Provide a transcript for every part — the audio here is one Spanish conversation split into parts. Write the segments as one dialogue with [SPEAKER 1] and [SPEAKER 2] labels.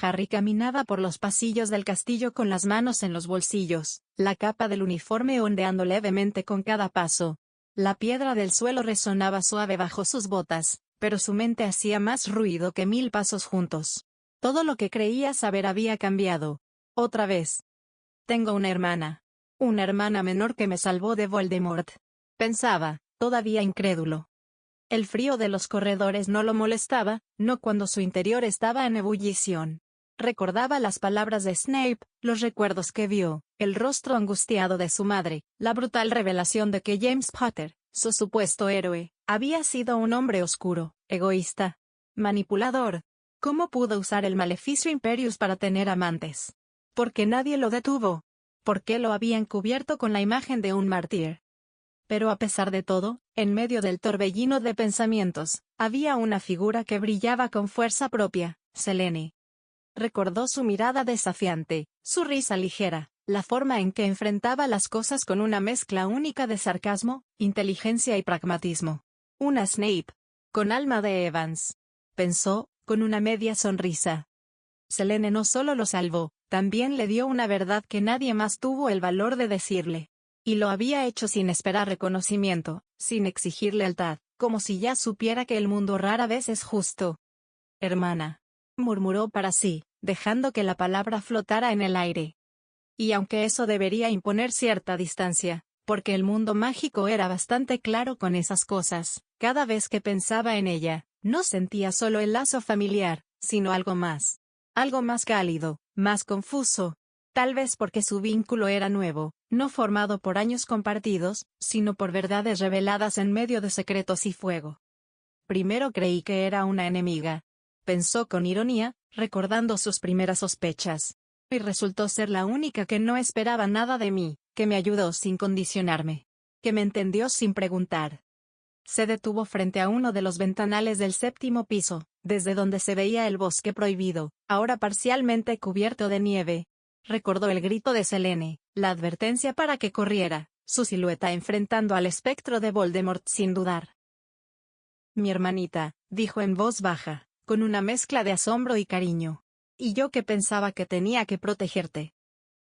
[SPEAKER 1] Harry caminaba por los pasillos del castillo con las manos en los bolsillos, la capa del uniforme ondeando levemente con cada paso. La piedra del suelo resonaba suave bajo sus botas, pero su mente hacía más ruido que 1000 pasos juntos. Todo lo que creía saber había cambiado. Otra vez. Tengo una hermana. Una hermana menor que me salvó de Voldemort. Pensaba, todavía incrédulo. El frío de los corredores no lo molestaba, no cuando su interior estaba en ebullición. Recordaba las palabras de Snape, los recuerdos que vio, el rostro angustiado de su madre, la brutal revelación de que James Potter, su supuesto héroe, había sido un hombre oscuro, egoísta, manipulador. ¿Cómo pudo usar el Maleficio Imperius para tener amantes? ¿Por qué nadie lo detuvo? ¿Por qué lo habían cubierto con la imagen de un mártir? Pero a pesar de todo, en medio del torbellino de pensamientos, había una figura que brillaba con fuerza propia, Selene. Recordó su mirada desafiante, su risa ligera, la forma en que enfrentaba las cosas con una mezcla única de sarcasmo, inteligencia y pragmatismo. Una Snape. Con alma de Evans. Pensó, con una media sonrisa. Selene no solo lo salvó, también le dio una verdad que nadie más tuvo el valor de decirle. Y lo había hecho sin esperar reconocimiento, sin exigir lealtad, como si ya supiera que el mundo rara vez es justo. Hermana. Murmuró para sí, dejando que la palabra flotara en el aire. Y aunque eso debería imponer cierta distancia, porque el mundo mágico era bastante claro con esas cosas, cada vez que pensaba en ella, no sentía solo el lazo familiar, sino algo más. Algo más cálido, más confuso. Tal vez porque su vínculo era nuevo, no formado por años compartidos, sino por verdades reveladas en medio de secretos y fuego. Primero creí que era una enemiga. Pensó con ironía, recordando sus primeras sospechas. Y resultó ser la única que no esperaba nada de mí, que me ayudó sin condicionarme. Que me entendió sin preguntar. Se detuvo frente a uno de los ventanales del 7º piso, desde donde se veía el bosque prohibido, ahora parcialmente cubierto de nieve. Recordó el grito de Selene, la advertencia para que corriera, su silueta enfrentando al espectro de Voldemort sin dudar. Mi hermanita, dijo en voz baja, con una mezcla de asombro y cariño. Y yo que pensaba que tenía que protegerte.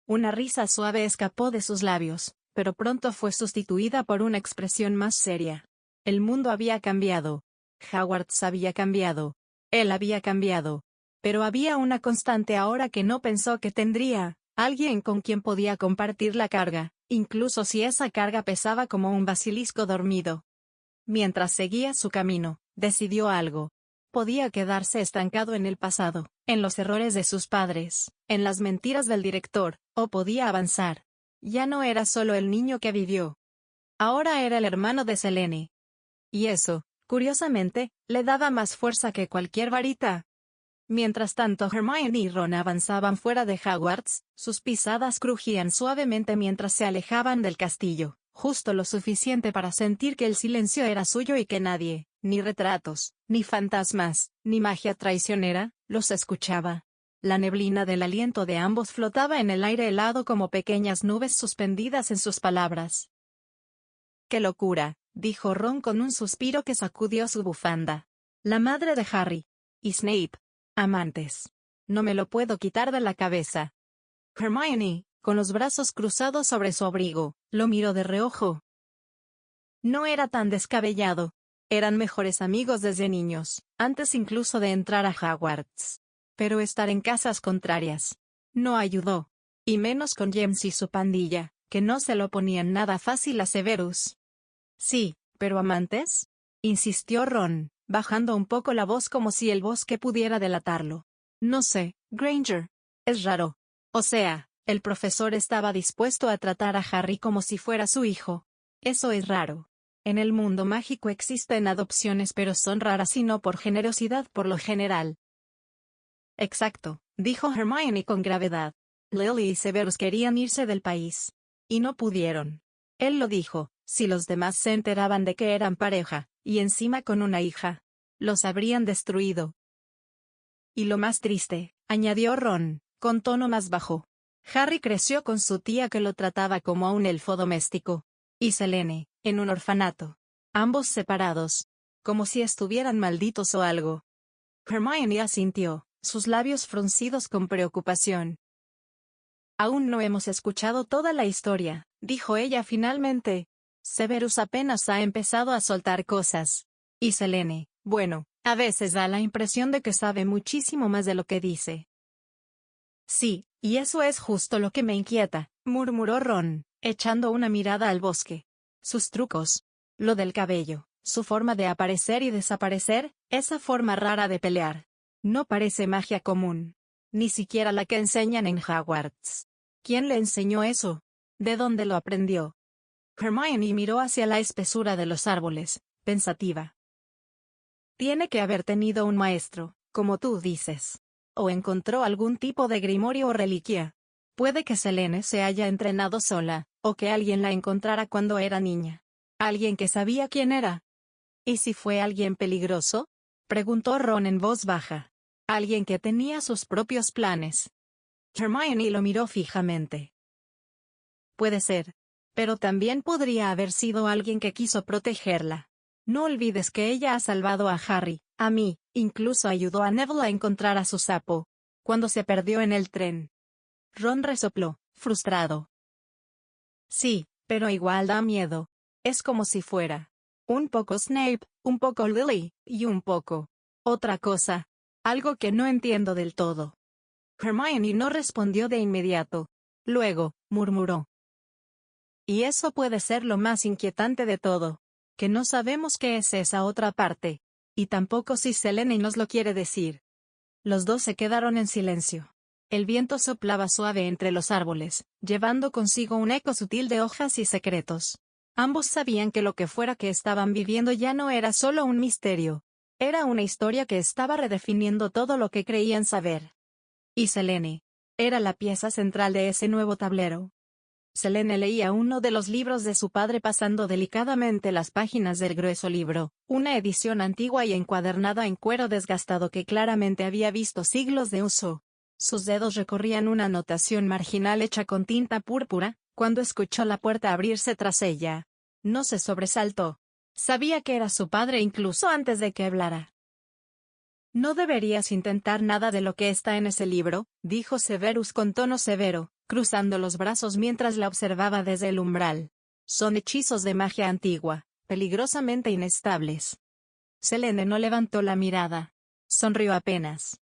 [SPEAKER 1] Una risa suave escapó de sus labios, pero pronto fue sustituida por una expresión más seria. El mundo había cambiado. Hogwarts había cambiado. Él había cambiado. Pero había una constante ahora que no pensó que tendría, alguien con quien podía compartir la carga, incluso si esa carga pesaba como un basilisco dormido. Mientras seguía su camino, decidió algo. Podía quedarse estancado en el pasado, en los errores de sus padres, en las mentiras del director, o podía avanzar. Ya no era solo el niño que vivió. Ahora era el hermano de Selene. Y eso, curiosamente, le daba más fuerza que cualquier varita. Mientras tanto Hermione y Ron avanzaban fuera de Hogwarts, sus pisadas crujían suavemente mientras se alejaban del castillo, justo lo suficiente para sentir que el silencio era suyo y que nadie, ni retratos, ni fantasmas, ni magia traicionera, los escuchaba. La neblina del aliento de ambos flotaba en el aire helado como pequeñas nubes suspendidas en sus palabras. ¡Qué locura!, dijo Ron con un suspiro que sacudió su bufanda. La madre de Harry. Y Snape. Amantes. No me lo puedo quitar de la cabeza. Hermione, con los brazos cruzados sobre su abrigo, lo miró de reojo. No era tan descabellado. Eran mejores amigos desde niños, antes incluso de entrar a Hogwarts. Pero estar en casas contrarias no ayudó. Y menos con James y su pandilla, que no se lo ponían nada fácil a Severus. Sí, pero amantes, insistió Ron, bajando un poco la voz como si el bosque pudiera delatarlo. No sé, Granger. Es raro. O sea, el profesor estaba dispuesto a tratar a Harry como si fuera su hijo. Eso es raro. En el mundo mágico existen adopciones, pero son raras y no por generosidad por lo general. Exacto, dijo Hermione con gravedad. Lily y Severus querían irse del país. Y no pudieron. Él lo dijo, si los demás se enteraban de que eran pareja, y encima con una hija, los habrían destruido. Y lo más triste, añadió Ron, con tono más bajo. Harry creció con su tía que lo trataba como a un elfo doméstico. Y Selene, en un orfanato. Ambos separados. Como si estuvieran malditos o algo. Hermione asintió, sus labios fruncidos con preocupación. Aún no hemos escuchado toda la historia, dijo ella finalmente. Severus apenas ha empezado a soltar cosas. Y Selene, bueno, a veces da la impresión de que sabe muchísimo más de lo que dice. Sí, y eso es justo lo que me inquieta, murmuró Ron, echando una mirada al bosque. Sus trucos. Lo del cabello, su forma de aparecer y desaparecer, esa forma rara de pelear. No parece magia común. Ni siquiera la que enseñan en Hogwarts. ¿Quién le enseñó eso? ¿De dónde lo aprendió? Hermione miró hacia la espesura de los árboles, pensativa. Tiene que haber tenido un maestro, como tú dices. O encontró algún tipo de grimorio o reliquia. Puede que Selene se haya entrenado sola, o que alguien la encontrara cuando era niña. Alguien que sabía quién era. ¿Y si fue alguien peligroso? Preguntó Ron en voz baja. Alguien que tenía sus propios planes. Hermione lo miró fijamente. Puede ser. Pero también podría haber sido alguien que quiso protegerla. No olvides que ella ha salvado a Harry, a mí, incluso ayudó a Neville a encontrar a su sapo. Cuando se perdió en el tren. Ron resopló, frustrado. Sí, pero igual da miedo. Es como si fuera. Un poco Snape, un poco Lily, y un poco. Otra cosa. Algo que no entiendo del todo. Hermione no respondió de inmediato. Luego, murmuró. Y eso puede ser lo más inquietante de todo. Que no sabemos qué es esa otra parte. Y tampoco si Selene nos lo quiere decir. Los dos se quedaron en silencio. El viento soplaba suave entre los árboles, llevando consigo un eco sutil de hojas y secretos. Ambos sabían que lo que fuera que estaban viviendo ya no era solo un misterio. Era una historia que estaba redefiniendo todo lo que creían saber. Y Selene. Era la pieza central de ese nuevo tablero. Selene leía uno de los libros de su padre pasando delicadamente las páginas del grueso libro, una edición antigua y encuadernada en cuero desgastado que claramente había visto siglos de uso. Sus dedos recorrían una anotación marginal hecha con tinta púrpura, cuando escuchó la puerta abrirse tras ella. No se sobresaltó. Sabía que era su padre incluso antes de que hablara. No deberías intentar nada de lo que está en ese libro, dijo Severus con tono severo, cruzando los brazos mientras la observaba desde el umbral. Son hechizos de magia antigua, peligrosamente inestables. Selene no levantó la mirada. Sonrió apenas.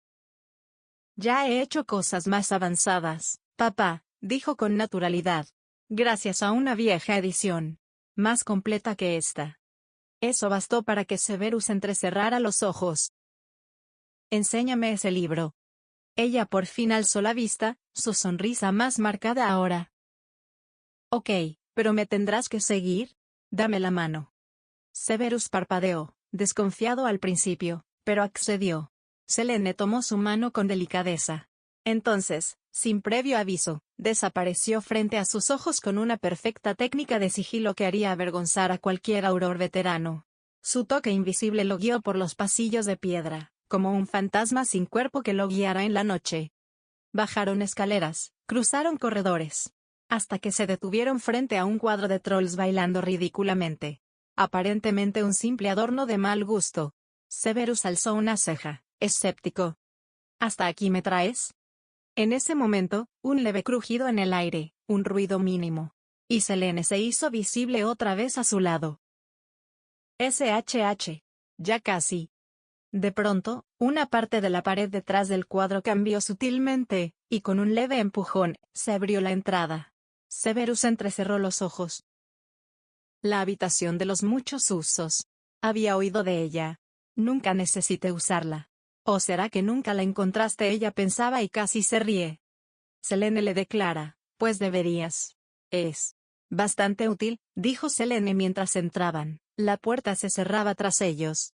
[SPEAKER 1] Ya he hecho cosas más avanzadas, papá, dijo con naturalidad. Gracias a una vieja edición. Más completa que esta. Eso bastó para que Severus entrecerrara los ojos. Enséñame ese libro. Ella por fin alzó la vista, su sonrisa más marcada ahora. Ok, pero me tendrás que seguir. Dame la mano. Severus parpadeó, desconfiado al principio, pero accedió. Selene tomó su mano con delicadeza. Entonces, sin previo aviso, desapareció frente a sus ojos con una perfecta técnica de sigilo que haría avergonzar a cualquier auror veterano. Su toque invisible lo guió por los pasillos de piedra, como un fantasma sin cuerpo que lo guiara en la noche. Bajaron escaleras, cruzaron corredores, hasta que se detuvieron frente a un cuadro de trolls bailando ridículamente. Aparentemente un simple adorno de mal gusto. Severus alzó una ceja, escéptico. ¿Hasta aquí me traes? En ese momento, un leve crujido en el aire, un ruido mínimo. Y Selene se hizo visible otra vez a su lado. SHH. Ya casi. De pronto, una parte de la pared detrás del cuadro cambió sutilmente, y con un leve empujón, se abrió la entrada. Severus entrecerró los ojos. La habitación de los muchos usos. Había oído de ella. Nunca necesité usarla. ¿O será que nunca la encontraste? Ella pensaba y casi se ríe. Selene le declara, pues deberías. Es bastante útil, dijo Selene mientras entraban. La puerta se cerraba tras ellos.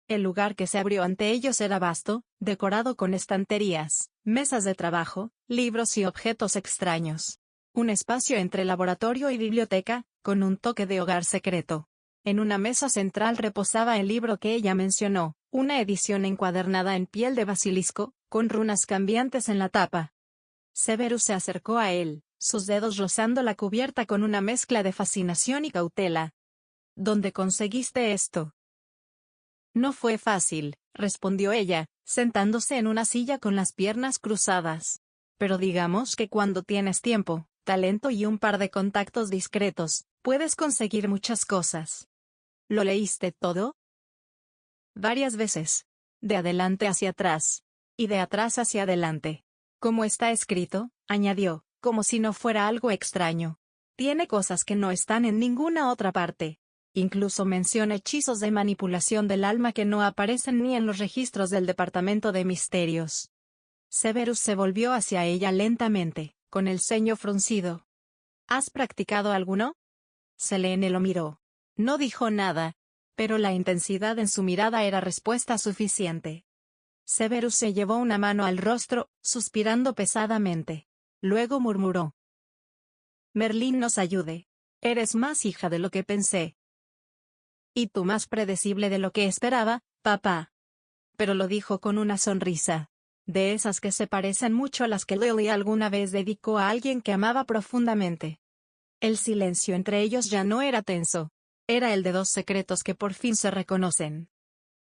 [SPEAKER 1] El lugar que se abrió ante ellos era vasto, decorado con estanterías, mesas de trabajo, libros y objetos extraños. Un espacio entre laboratorio y biblioteca, con un toque de hogar secreto. En una mesa central reposaba el libro que ella mencionó, una edición encuadernada en piel de basilisco, con runas cambiantes en la tapa. Severus se acercó a él, sus dedos rozando la cubierta con una mezcla de fascinación y cautela. ¿Dónde conseguiste esto? No fue fácil, respondió ella, sentándose en una silla con las piernas cruzadas. Pero digamos que cuando tienes tiempo, talento y un par de contactos discretos, puedes conseguir muchas cosas. ¿Lo leíste todo? Varias veces. De adelante hacia atrás. Y de atrás hacia adelante. Como está escrito, añadió, como si no fuera algo extraño. Tiene cosas que no están en ninguna otra parte. Incluso menciona hechizos de manipulación del alma que no aparecen ni en los registros del Departamento de Misterios. Severus se volvió hacia ella lentamente, con el ceño fruncido. ¿Has practicado alguno? Selene lo miró. No dijo nada, pero la intensidad en su mirada era respuesta suficiente. Severus se llevó una mano al rostro, suspirando pesadamente. Luego murmuró. Merlín nos ayude. Eres más hija de lo que pensé. Y tú más predecible de lo que esperaba, papá. Pero lo dijo con una sonrisa. De esas que se parecen mucho a las que Lily alguna vez dedicó a alguien que amaba profundamente. El silencio entre ellos ya no era tenso. Era el de dos secretos que por fin se reconocen.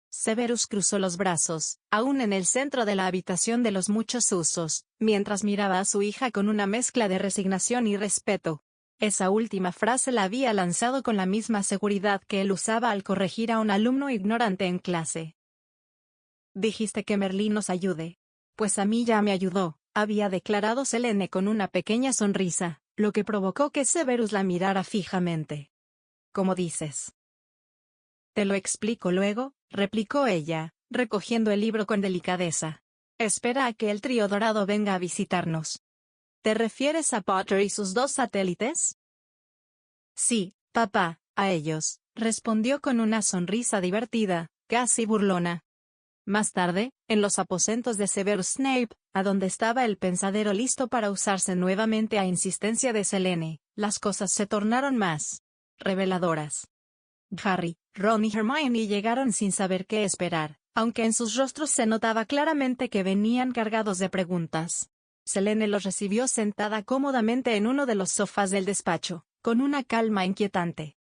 [SPEAKER 1] Severus cruzó los brazos, aún en el centro de la habitación de los muchos usos, mientras miraba a su hija con una mezcla de resignación y respeto. Esa última frase la había lanzado con la misma seguridad que él usaba al corregir a un alumno ignorante en clase. Dijiste que Merlín nos ayude. Pues a mí ya me ayudó, había declarado Selene con una pequeña sonrisa, lo que provocó que Severus la mirara fijamente. ¿Cómo dices? Te lo explico luego, replicó ella, recogiendo el libro con delicadeza. Espera a que el trío dorado venga a visitarnos. ¿Te refieres a Potter y sus dos satélites? Sí, papá, a ellos, respondió con una sonrisa divertida, casi burlona. Más tarde, en los aposentos de Severus Snape, a donde estaba el pensadero listo para usarse nuevamente a insistencia de Selene, las cosas se tornaron más reveladoras. Harry, Ron y Hermione llegaron sin saber qué esperar, aunque en sus rostros se notaba claramente que venían cargados de preguntas. Selene los recibió sentada cómodamente en uno de los sofás del despacho, con una calma inquietante.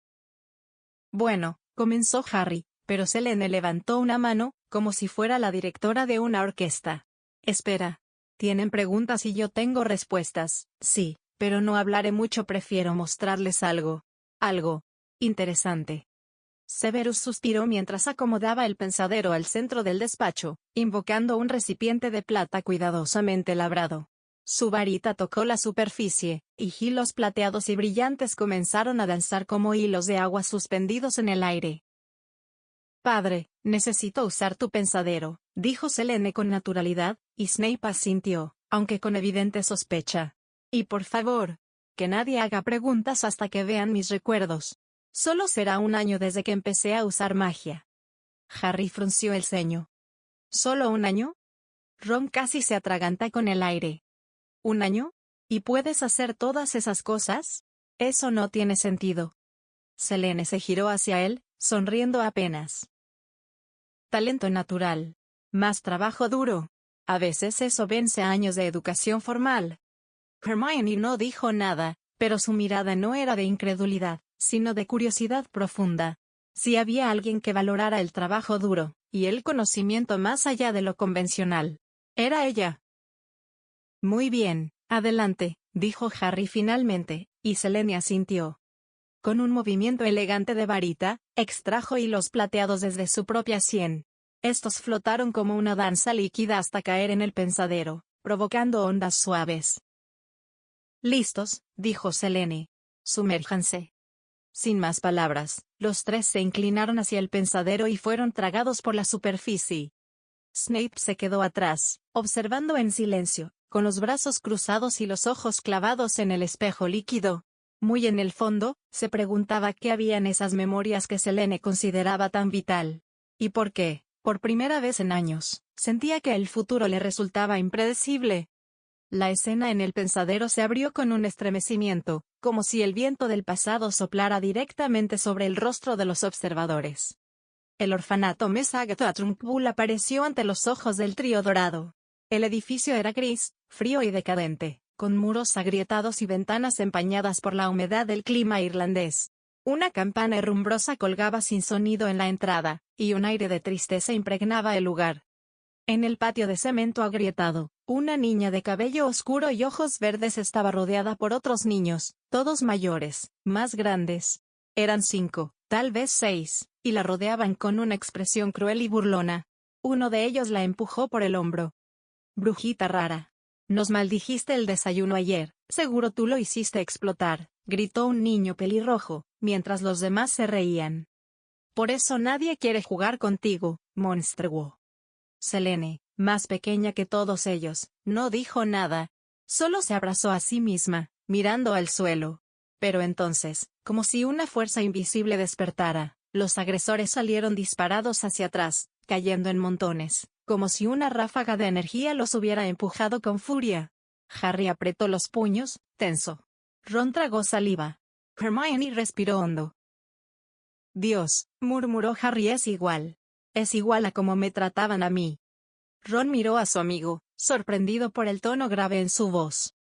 [SPEAKER 1] Bueno, comenzó Harry, pero Selene levantó una mano, como si fuera la directora de una orquesta. Espera. Tienen preguntas y yo tengo respuestas, sí, pero no hablaré mucho, prefiero mostrarles algo. Algo interesante. Severus suspiró mientras acomodaba el pensadero al centro del despacho, invocando un recipiente de plata cuidadosamente labrado. Su varita tocó la superficie, y hilos plateados y brillantes comenzaron a danzar como hilos de agua suspendidos en el aire. Padre, necesito usar tu pensadero, dijo Selene con naturalidad, y Snape asintió, aunque con evidente sospecha. Y por favor, que nadie haga preguntas hasta que vean mis recuerdos. Solo será un año desde que empecé a usar magia. Harry frunció el ceño. ¿Solo un año? Ron casi se atraganta con el aire. ¿Un año? ¿Y puedes hacer todas esas cosas? Eso no tiene sentido. Selene se giró hacia él, sonriendo apenas. Talento natural. Más trabajo duro. A veces eso vence a años de educación formal. Hermione no dijo nada, pero su mirada no era de incredulidad, sino de curiosidad profunda. Si había alguien que valorara el trabajo duro, y el conocimiento más allá de lo convencional, era ella. Muy bien, adelante, dijo Harry finalmente, y Selene asintió. Con un movimiento elegante de varita, extrajo hilos plateados desde su propia sien. Estos flotaron como una danza líquida hasta caer en el pensadero, provocando ondas suaves. «Listos», dijo Selene. «Sumérjanse». Sin más palabras, los tres se inclinaron hacia el pensadero y fueron tragados por la superficie. Snape se quedó atrás, observando en silencio, con los brazos cruzados y los ojos clavados en el espejo líquido. Muy en el fondo, se preguntaba qué había en esas memorias que Selene consideraba tan vital. Y por qué, por primera vez en años, sentía que el futuro le resultaba impredecible. La escena en el pensadero se abrió con un estremecimiento, como si el viento del pasado soplara directamente sobre el rostro de los observadores. El orfanato Mess Agatha Trunchbull apareció ante los ojos del trío dorado. El edificio era gris, frío y decadente, con muros agrietados y ventanas empañadas por la humedad del clima irlandés. Una campana herrumbrosa colgaba sin sonido en la entrada, y un aire de tristeza impregnaba el lugar. En el patio de cemento agrietado, una niña de cabello oscuro y ojos verdes estaba rodeada por otros niños, todos mayores, más grandes. Eran 5, tal vez 6, y la rodeaban con una expresión cruel y burlona. Uno de ellos la empujó por el hombro. «Brujita rara. Nos maldijiste el desayuno ayer, seguro tú lo hiciste explotar», gritó un niño pelirrojo, mientras los demás se reían. «Por eso nadie quiere jugar contigo, monstruo». Selene, más pequeña que todos ellos, no dijo nada. Solo se abrazó a sí misma, mirando al suelo. Pero entonces, como si una fuerza invisible despertara, los agresores salieron disparados hacia atrás, cayendo en montones, como si una ráfaga de energía los hubiera empujado con furia. Harry apretó los puños, tenso. Ron tragó saliva. Hermione respiró hondo. «Dios», murmuró Harry, es igual. Es igual a como me trataban a mí. Ron miró a su amigo, sorprendido por el tono grave en su voz.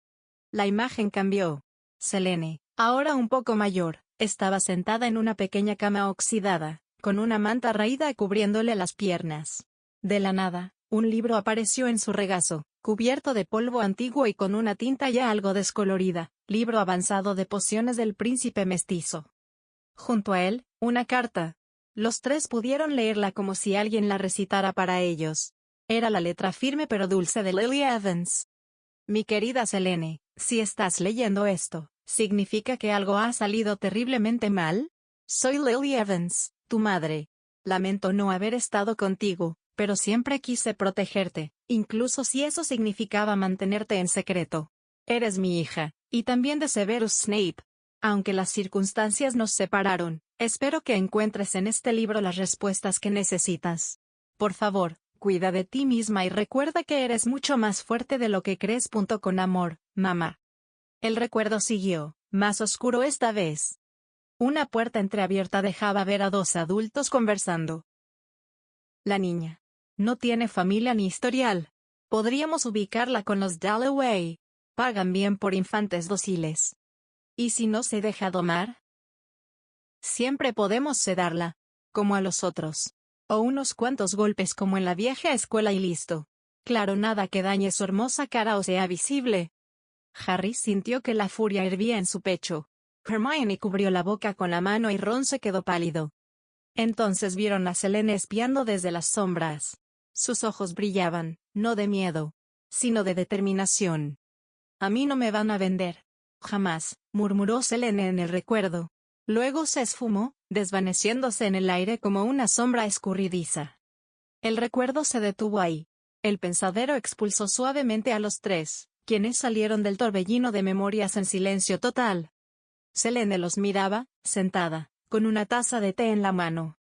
[SPEAKER 1] La imagen cambió. Selene, ahora un poco mayor, estaba sentada en una pequeña cama oxidada, con una manta raída cubriéndole las piernas. De la nada, un libro apareció en su regazo, cubierto de polvo antiguo y con una tinta ya algo descolorida, libro avanzado de pociones del príncipe mestizo. Junto a él, una carta. Los tres pudieron leerla como si alguien la recitara para ellos. Era la letra firme pero dulce de Lily Evans. «Mi querida Selene, si estás leyendo esto, ¿significa que algo ha salido terriblemente mal? Soy Lily Evans, tu madre. Lamento no haber estado contigo, pero siempre quise protegerte, incluso si eso significaba mantenerte en secreto. Eres mi hija, y también de Severus Snape. Aunque las circunstancias nos separaron, espero que encuentres en este libro las respuestas que necesitas. Por favor, cuida de ti misma y recuerda que eres mucho más fuerte de lo que crees. Con amor, mamá». El recuerdo siguió, más oscuro esta vez. Una puerta entreabierta dejaba ver a dos adultos conversando. La niña. No tiene familia ni historial. Podríamos ubicarla con los Dalloway. Pagan bien por infantes dóciles. ¿Y si no se deja domar? Siempre podemos sedarla. Como a los otros. O unos cuantos golpes como en la vieja escuela y listo. Claro, nada que dañe su hermosa cara o sea visible. Harry sintió que la furia hervía en su pecho. Hermione cubrió la boca con la mano y Ron se quedó pálido. Entonces vieron a Selene espiando desde las sombras. Sus ojos brillaban, no de miedo, sino de determinación. «A mí no me van a vender. Jamás», murmuró Selene en el recuerdo. Luego se esfumó, desvaneciéndose en el aire como una sombra escurridiza. El recuerdo se detuvo ahí. El pensadero expulsó suavemente a los tres, quienes salieron del torbellino de memorias en silencio total. Selene los miraba, sentada, con una taza de té en la mano.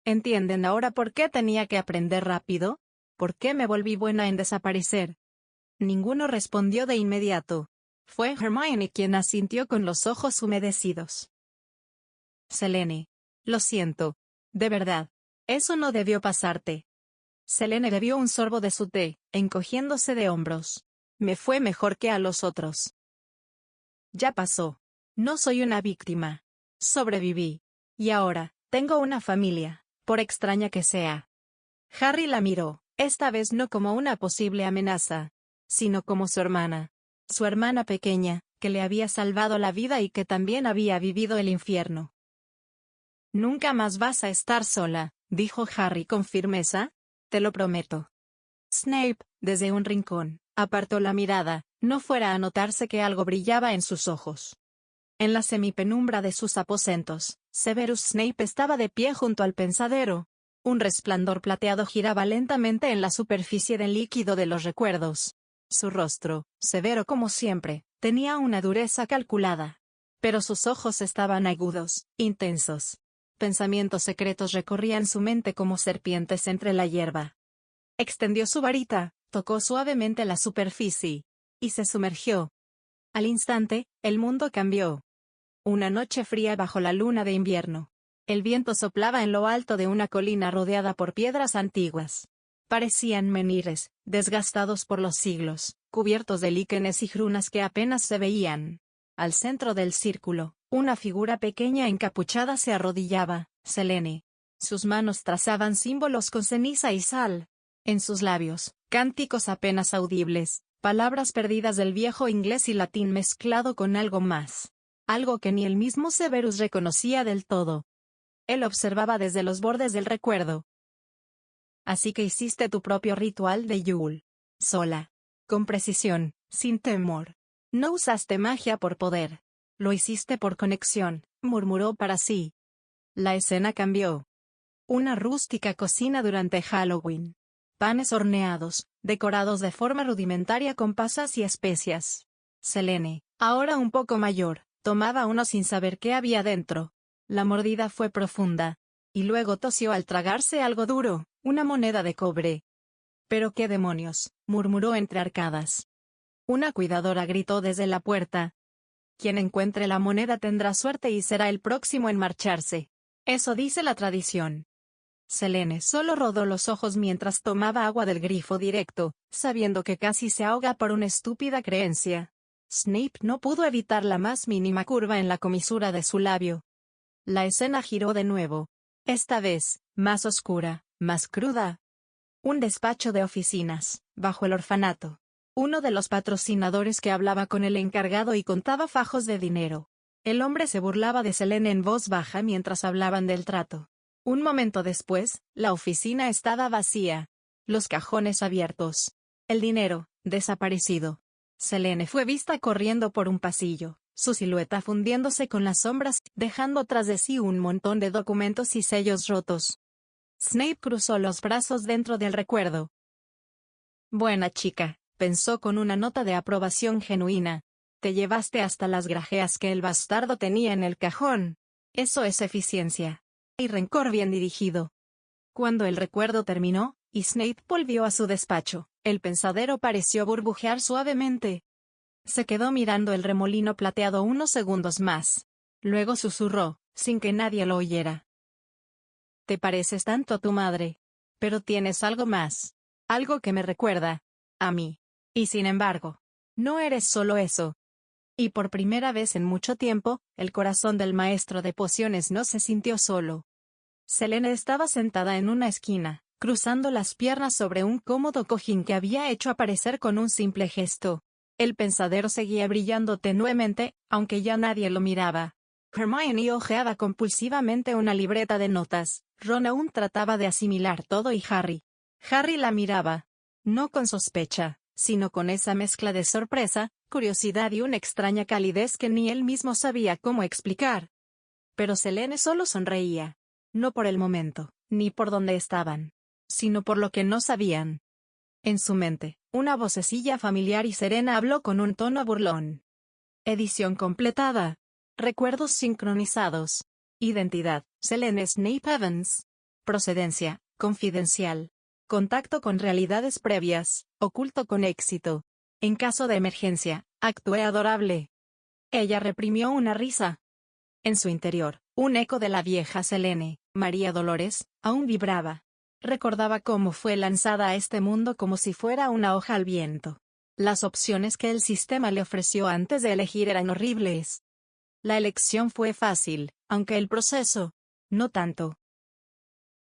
[SPEAKER 1] ¿Entienden ahora por qué tenía que aprender rápido? ¿Por qué me volví buena en desaparecer? Ninguno respondió de inmediato. Fue Hermione quien asintió con los ojos humedecidos. «Selene. Lo siento. De verdad. Eso no debió pasarte». Selene bebió un sorbo de su té, encogiéndose de hombros. «Me fue mejor que a los otros». «Ya pasó. No soy una víctima. Sobreviví. Y ahora, tengo una familia, por extraña que sea». Harry la miró, esta vez no como una posible amenaza, sino como su hermana. Su hermana pequeña, que le había salvado la vida y que también había vivido el infierno. «Nunca más vas a estar sola», dijo Harry con firmeza. «Te lo prometo». Snape, desde un rincón, apartó la mirada, no fuera a notarse que algo brillaba en sus ojos. En la semipenumbra de sus aposentos, Severus Snape estaba de pie junto al pensadero. Un resplandor plateado giraba lentamente en la superficie del líquido de los recuerdos. Su rostro, severo como siempre, tenía una dureza calculada. Pero sus ojos estaban agudos, intensos. Pensamientos secretos recorrían su mente como serpientes entre la hierba. Extendió su varita, tocó suavemente la superficie, y se sumergió. Al instante, el mundo cambió. Una noche fría bajo la luna de invierno. El viento soplaba en lo alto de una colina rodeada por piedras antiguas. Parecían menires, desgastados por los siglos, cubiertos de líquenes y grunas que apenas se veían. Al centro del círculo, una figura pequeña encapuchada se arrodillaba. «Selene». Sus manos trazaban símbolos con ceniza y sal. En sus labios, cánticos apenas audibles, palabras perdidas del viejo inglés y latín mezclado con algo más. Algo que ni el mismo Severus reconocía del todo. Él observaba desde los bordes del recuerdo. Así que hiciste tu propio ritual de Yule. Sola. Con precisión, sin temor. No usaste magia por poder. Lo hiciste por conexión, murmuró para sí. La escena cambió. Una rústica cocina durante Halloween. Panes horneados, decorados de forma rudimentaria con pasas y especias. Selene, ahora un poco mayor, tomaba uno sin saber qué había dentro. La mordida fue profunda. Y luego tosió al tragarse algo duro, una moneda de cobre. «¿Pero qué demonios?», murmuró entre arcadas. Una cuidadora gritó desde la puerta. «Quien encuentre la moneda tendrá suerte y será el próximo en marcharse. Eso dice la tradición». Selene solo rodó los ojos mientras tomaba agua del grifo directo, sabiendo que casi se ahoga por una estúpida creencia. Snape no pudo evitar la más mínima curva en la comisura de su labio. La escena giró de nuevo. Esta vez, más oscura, más cruda. Un despacho de oficinas, bajo el orfanato. Uno de los patrocinadores que hablaba con el encargado y contaba fajos de dinero. El hombre se burlaba de Selene en voz baja mientras hablaban del trato. Un momento después, la oficina estaba vacía. Los cajones abiertos. El dinero, desaparecido. Selene fue vista corriendo por un pasillo, su silueta fundiéndose con las sombras, dejando tras de sí un montón de documentos y sellos rotos. Snape cruzó los brazos dentro del recuerdo. «Buena chica», pensó con una nota de aprobación genuina. «Te llevaste hasta las grajeas que el bastardo tenía en el cajón. Eso es eficiencia. Y rencor bien dirigido». Cuando el recuerdo terminó, y Snape volvió a su despacho, el pensadero pareció burbujear suavemente. Se quedó mirando el remolino plateado unos segundos más. Luego susurró, sin que nadie lo oyera. «Te pareces tanto a tu madre. Pero tienes algo más. Algo que me recuerda a mí. Y sin embargo, no eres solo eso». Y por primera vez en mucho tiempo, el corazón del maestro de pociones no se sintió solo. Selene estaba sentada en una esquina, cruzando las piernas sobre un cómodo cojín que había hecho aparecer con un simple gesto. El pensadero seguía brillando tenuemente, aunque ya nadie lo miraba. Hermione hojeaba compulsivamente una libreta de notas. Ron aún trataba de asimilar todo y Harry la miraba. No con sospecha, sino con esa mezcla de sorpresa, curiosidad y una extraña calidez que ni él mismo sabía cómo explicar. Pero Selene solo sonreía. No por el momento, ni por dónde estaban, sino por lo que no sabían. En su mente, una vocecilla familiar y serena habló con un tono burlón. Edición completada. Recuerdos sincronizados. Identidad, Selene Snape Evans. Procedencia, confidencial. Contacto con realidades previas, oculto con éxito. En caso de emergencia, actué adorable. Ella reprimió una risa. En su interior, un eco de la vieja Selene, María Dolores, aún vibraba. Recordaba cómo fue lanzada a este mundo como si fuera una hoja al viento. Las opciones que el sistema le ofreció antes de elegir eran horribles. La elección fue fácil, aunque el proceso, no tanto.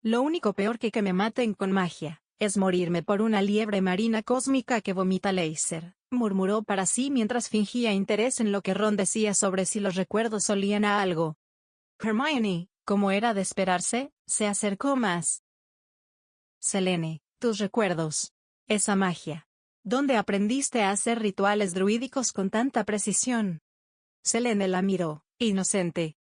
[SPEAKER 1] Lo único peor que me maten con magia, es morirme por una liebre marina cósmica que vomita láser, murmuró para sí mientras fingía interés en lo que Ron decía sobre si los recuerdos olían a algo. Hermione, como era de esperarse, se acercó más. «Selene, tus recuerdos. Esa magia. ¿Dónde aprendiste a hacer rituales druídicos con tanta precisión?» Selene la miró, inocente.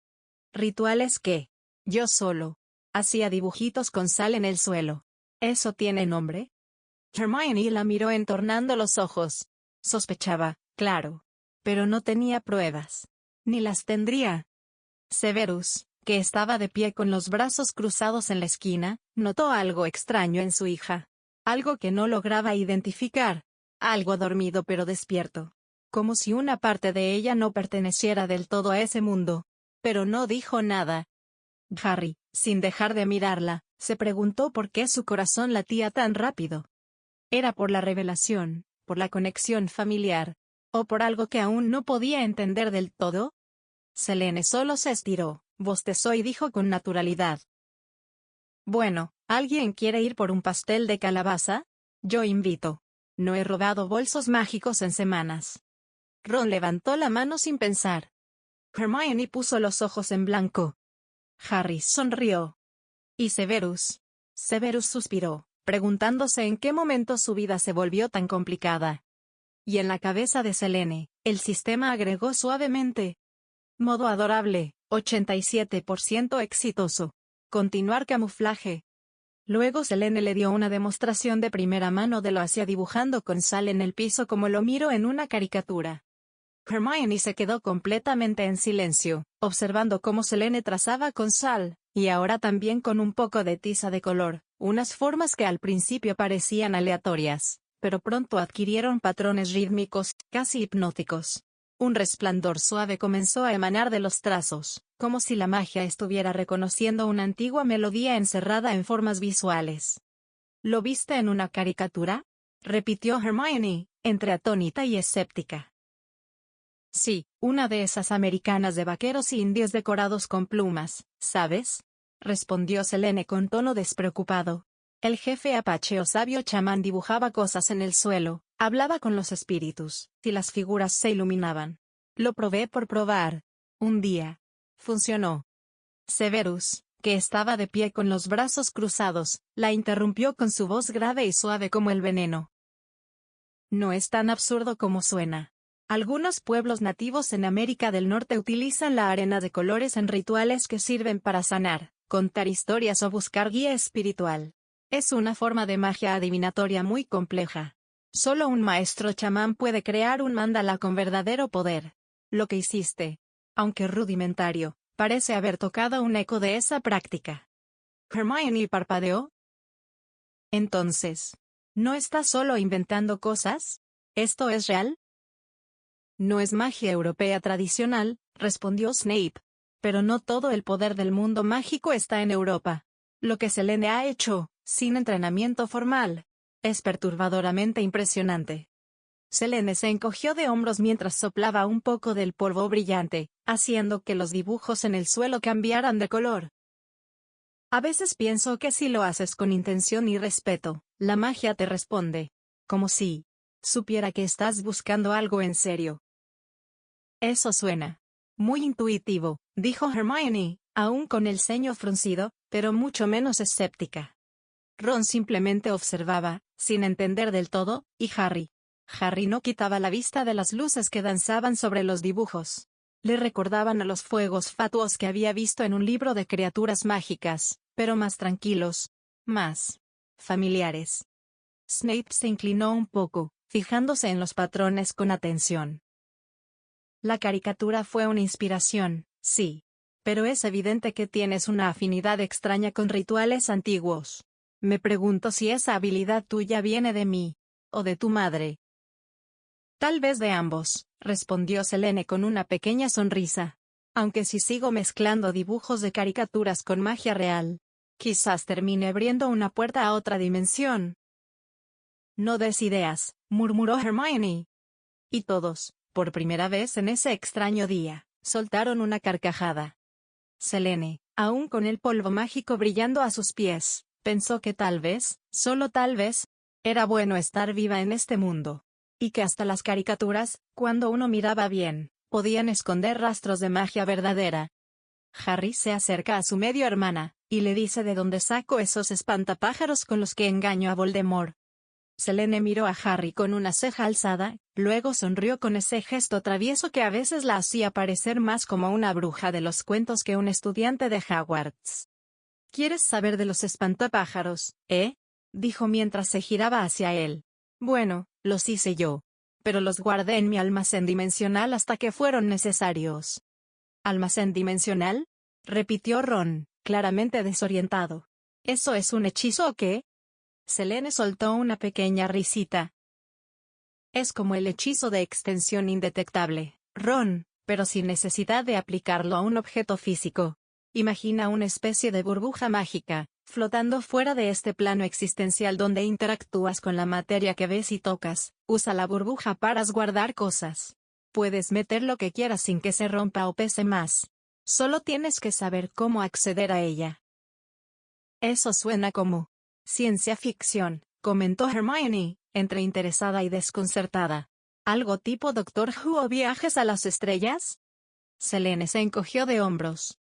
[SPEAKER 1] «¿Rituales qué? Yo solo. Hacía dibujitos con sal en el suelo. ¿Eso tiene nombre?» Hermione la miró entornando los ojos. Sospechaba, claro. Pero no tenía pruebas. Ni las tendría. Severus, que estaba de pie con los brazos cruzados en la esquina, notó algo extraño en su hija. Algo que no lograba identificar. Algo dormido pero despierto. Como si una parte de ella no perteneciera del todo a ese mundo. Pero no dijo nada. Harry, sin dejar de mirarla, se preguntó por qué su corazón latía tan rápido. ¿Era por la revelación, por la conexión familiar, o por algo que aún no podía entender del todo? Selene solo se estiró, bostezó y dijo con naturalidad. Bueno, ¿alguien quiere ir por un pastel de calabaza? Yo invito. No he robado bolsos mágicos en semanas. Ron levantó la mano sin pensar. Hermione puso los ojos en blanco. Harry sonrió. ¿Y Severus? Severus suspiró, preguntándose en qué momento su vida se volvió tan complicada. Y en la cabeza de Selene, el sistema agregó suavemente. Modo adorable, 87% exitoso. Continuar camuflaje. Luego Selene le dio una demostración de primera mano de lo hacía dibujando con sal en el piso como lo miro en una caricatura. Hermione se quedó completamente en silencio, observando cómo Selene trazaba con sal, y ahora también con un poco de tiza de color, unas formas que al principio parecían aleatorias, pero pronto adquirieron patrones rítmicos, casi hipnóticos. Un resplandor suave comenzó a emanar de los trazos, como si la magia estuviera reconociendo una antigua melodía encerrada en formas visuales. ¿Lo viste en una caricatura?, repitió Hermione, entre atónita y escéptica. Sí, una de esas americanas de vaqueros indios decorados con plumas, ¿sabes?, respondió Selene con tono despreocupado. El jefe apache o sabio chamán dibujaba cosas en el suelo, hablaba con los espíritus, y las figuras se iluminaban. Lo probé por probar. Un día. Funcionó. Severus, que estaba de pie con los brazos cruzados, la interrumpió con su voz grave y suave como el veneno. No es tan absurdo como suena. Algunos pueblos nativos en América del Norte utilizan la arena de colores en rituales que sirven para sanar, contar historias o buscar guía espiritual. Es una forma de magia adivinatoria muy compleja. Solo un maestro chamán puede crear un mandala con verdadero poder. Lo que hiciste, aunque rudimentario, parece haber tocado un eco de esa práctica. Hermione parpadeó. Entonces, ¿no estás solo inventando cosas? ¿Esto es real? No es magia europea tradicional, respondió Snape. Pero no todo el poder del mundo mágico está en Europa. Lo que Selene ha hecho, sin entrenamiento formal, es perturbadoramente impresionante. Selene se encogió de hombros mientras soplaba un poco del polvo brillante, haciendo que los dibujos en el suelo cambiaran de color. A veces pienso que si lo haces con intención y respeto, la magia te responde. Como si supiera que estás buscando algo en serio. Eso suena muy intuitivo, dijo Hermione, aún con el ceño fruncido, pero mucho menos escéptica. Ron simplemente observaba, sin entender del todo, y Harry no quitaba la vista de las luces que danzaban sobre los dibujos. Le recordaban a los fuegos fatuos que había visto en un libro de criaturas mágicas, pero más tranquilos, más familiares. Snape se inclinó un poco, fijándose en los patrones con atención. La caricatura fue una inspiración, sí. Pero es evidente que tienes una afinidad extraña con rituales antiguos. Me pregunto si esa habilidad tuya viene de mí, o de tu madre. Tal vez de ambos, respondió Selene con una pequeña sonrisa. Aunque si sigo mezclando dibujos de caricaturas con magia real, quizás termine abriendo una puerta a otra dimensión. No des ideas, murmuró Hermione. Y todos, por primera vez en ese extraño día, soltaron una carcajada. Selene, aún con el polvo mágico brillando a sus pies, pensó que tal vez, solo tal vez, era bueno estar viva en este mundo. Y que hasta las caricaturas, cuando uno miraba bien, podían esconder rastros de magia verdadera. Harry se acerca a su medio hermana, y le dice de dónde sacó esos espantapájaros con los que engañó a Voldemort. Selene miró a Harry con una ceja alzada, luego sonrió con ese gesto travieso que a veces la hacía parecer más como una bruja de los cuentos que un estudiante de Hogwarts. ¿Quieres saber de los espantapájaros, dijo mientras se giraba hacia él. Bueno, los hice yo. Pero los guardé en mi almacén dimensional hasta que fueron necesarios. ¿Almacén dimensional?, repitió Ron, claramente desorientado. ¿Eso es un hechizo o qué? Selene soltó una pequeña risita. Es como el hechizo de extensión indetectable, Ron, pero sin necesidad de aplicarlo a un objeto físico. Imagina una especie de burbuja mágica, flotando fuera de este plano existencial donde interactúas con la materia que ves y tocas. Usa la burbuja para guardar cosas. Puedes meter lo que quieras sin que se rompa o pese más. Solo tienes que saber cómo acceder a ella. Eso suena como ciencia ficción, comentó Hermione, entre interesada y desconcertada. ¿Algo tipo Doctor Who o viajes a las estrellas? Selene se encogió de hombros.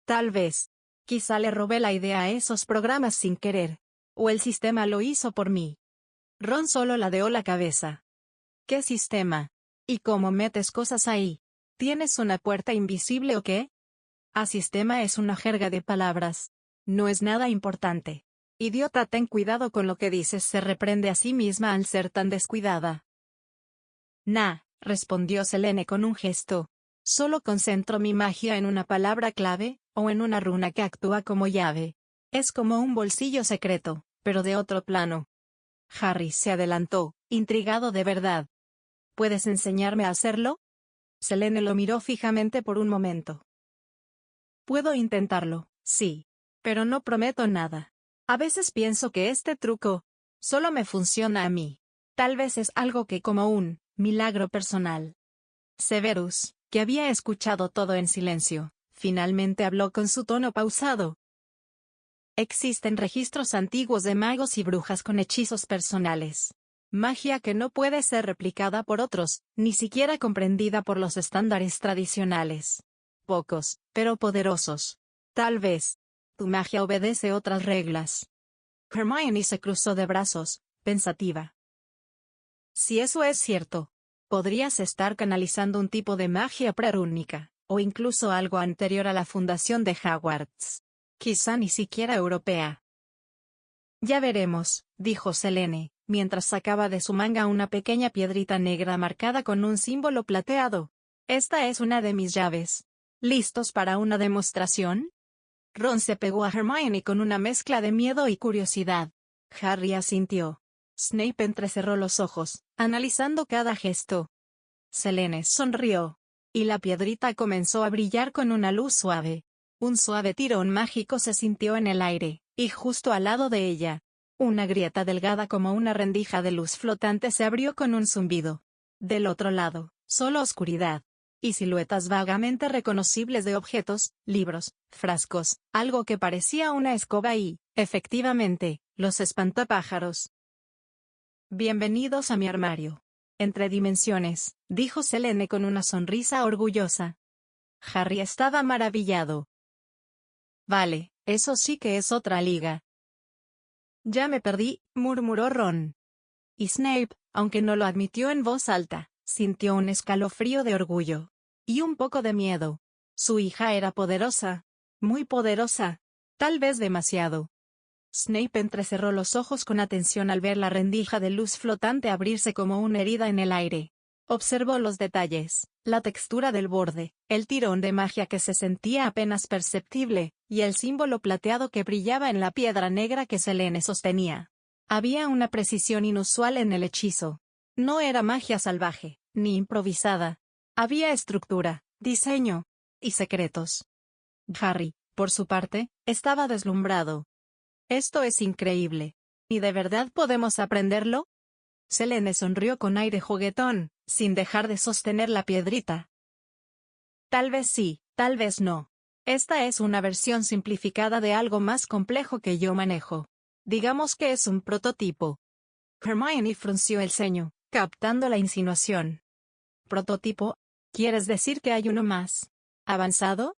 [SPEAKER 1] Tal vez. Quizá le robé la idea a esos programas sin querer. O el sistema lo hizo por mí. Ron solo ladeó la cabeza. ¿Qué sistema? ¿Y cómo metes cosas ahí? ¿Tienes una puerta invisible o qué? Sistema es una jerga de palabras. No es nada importante. Idiota, ten cuidado con lo que dices, se reprende a sí misma al ser tan descuidada. Nah, respondió Selene con un gesto. Solo concentro mi magia en una palabra clave, o en una runa que actúa como llave. Es como un bolsillo secreto, pero de otro plano. Harry se adelantó, intrigado de verdad. ¿Puedes enseñarme a hacerlo? Selene lo miró fijamente por un momento. Puedo intentarlo, sí. Pero no prometo nada. A veces pienso que este truco solo me funciona a mí. Tal vez es algo que como un milagro personal. Severus, que había escuchado todo en silencio, finalmente habló con su tono pausado. Existen registros antiguos de magos y brujas con hechizos personales. Magia que no puede ser replicada por otros, ni siquiera comprendida por los estándares tradicionales. Pocos, pero poderosos. Tal vez tu magia obedece otras reglas. Hermione se cruzó de brazos, pensativa. Si eso es cierto, podrías estar canalizando un tipo de magia prerúnica, o incluso algo anterior a la fundación de Hogwarts. Quizá ni siquiera europea. Ya veremos, dijo Selene, mientras sacaba de su manga una pequeña piedrita negra marcada con un símbolo plateado. Esta es una de mis llaves. ¿Listos para una demostración? Ron se pegó a Hermione con una mezcla de miedo y curiosidad. Harry asintió. Snape entrecerró los ojos, analizando cada gesto. Selene sonrió. Y la piedrita comenzó a brillar con una luz suave. Un suave tirón mágico se sintió en el aire, y justo al lado de ella, una grieta delgada como una rendija de luz flotante se abrió con un zumbido. Del otro lado, solo oscuridad. Y siluetas vagamente reconocibles de objetos, libros, frascos, algo que parecía una escoba y, efectivamente, los espantapájaros. Bienvenidos a mi armario. Entre dimensiones, dijo Selene con una sonrisa orgullosa. Harry estaba maravillado. Vale, eso sí que es otra liga. Ya me perdí, murmuró Ron. Y Snape, aunque no lo admitió en voz alta, sintió un escalofrío de orgullo. Y un poco de miedo. Su hija era poderosa. Muy poderosa. Tal vez demasiado. Snape entrecerró los ojos con atención al ver la rendija de luz flotante abrirse como una herida en el aire. Observó los detalles, la textura del borde, el tirón de magia que se sentía apenas perceptible, y el símbolo plateado que brillaba en la piedra negra que Selene sostenía. Había una precisión inusual en el hechizo. No era magia salvaje, ni improvisada. Había estructura, diseño y secretos. Harry, por su parte, estaba deslumbrado. Esto es increíble. ¿Y de verdad podemos aprenderlo? Selene sonrió con aire juguetón, sin dejar de sostener la piedrita. Tal vez sí, tal vez no. Esta es una versión simplificada de algo más complejo que yo manejo. Digamos que es un prototipo. Hermione frunció el ceño, captando la insinuación. ¿Prototipo? ¿Quieres decir que hay uno más avanzado?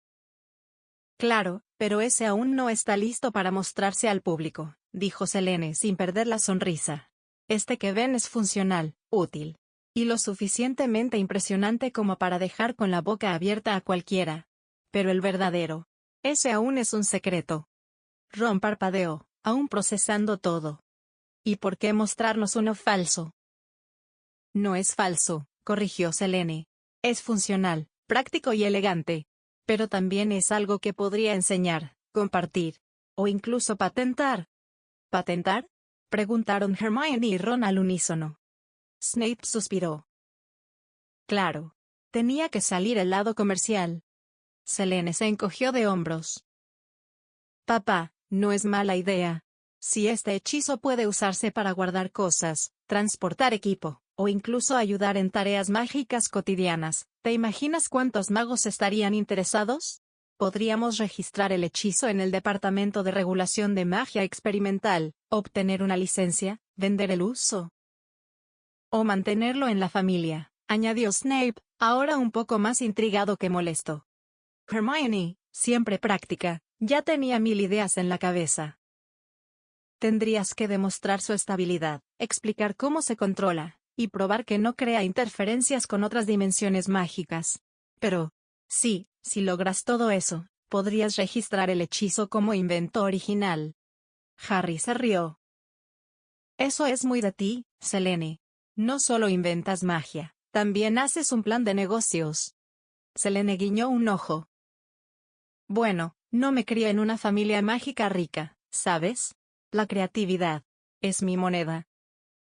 [SPEAKER 1] Claro, pero ese aún no está listo para mostrarse al público, dijo Selene sin perder la sonrisa. Este que ven es funcional, útil. Y lo suficientemente impresionante como para dejar con la boca abierta a cualquiera. Pero el verdadero. Ese aún es un secreto. Ron parpadeó, aún procesando todo. ¿Y por qué mostrarnos uno falso? No es falso, corrigió Selene. Es funcional, práctico y elegante. Pero también es algo que podría enseñar, compartir. O incluso patentar. ¿Patentar? Preguntaron Hermione y Ron al unísono. Snape suspiró. Claro. Tenía que salir el lado comercial. Selene se encogió de hombros. Papá, no es mala idea. Si este hechizo puede usarse para guardar cosas, transportar equipo, o incluso ayudar en tareas mágicas cotidianas, ¿te imaginas cuántos magos estarían interesados? Podríamos registrar el hechizo en el Departamento de Regulación de Magia Experimental, obtener una licencia, vender el uso o mantenerlo en la familia, añadió Snape, ahora un poco más intrigado que molesto. Hermione, siempre práctica, ya tenía 1000 ideas en la cabeza. Tendrías que demostrar su estabilidad, explicar cómo se controla, y probar que no crea interferencias con otras dimensiones mágicas. Pero, sí, si logras todo eso, podrías registrar el hechizo como invento original. Harry se rió. Eso es muy de ti, Selene. No solo inventas magia, también haces un plan de negocios. Selene guiñó un ojo. Bueno, no me crié en una familia mágica rica, ¿sabes? La creatividad es mi moneda.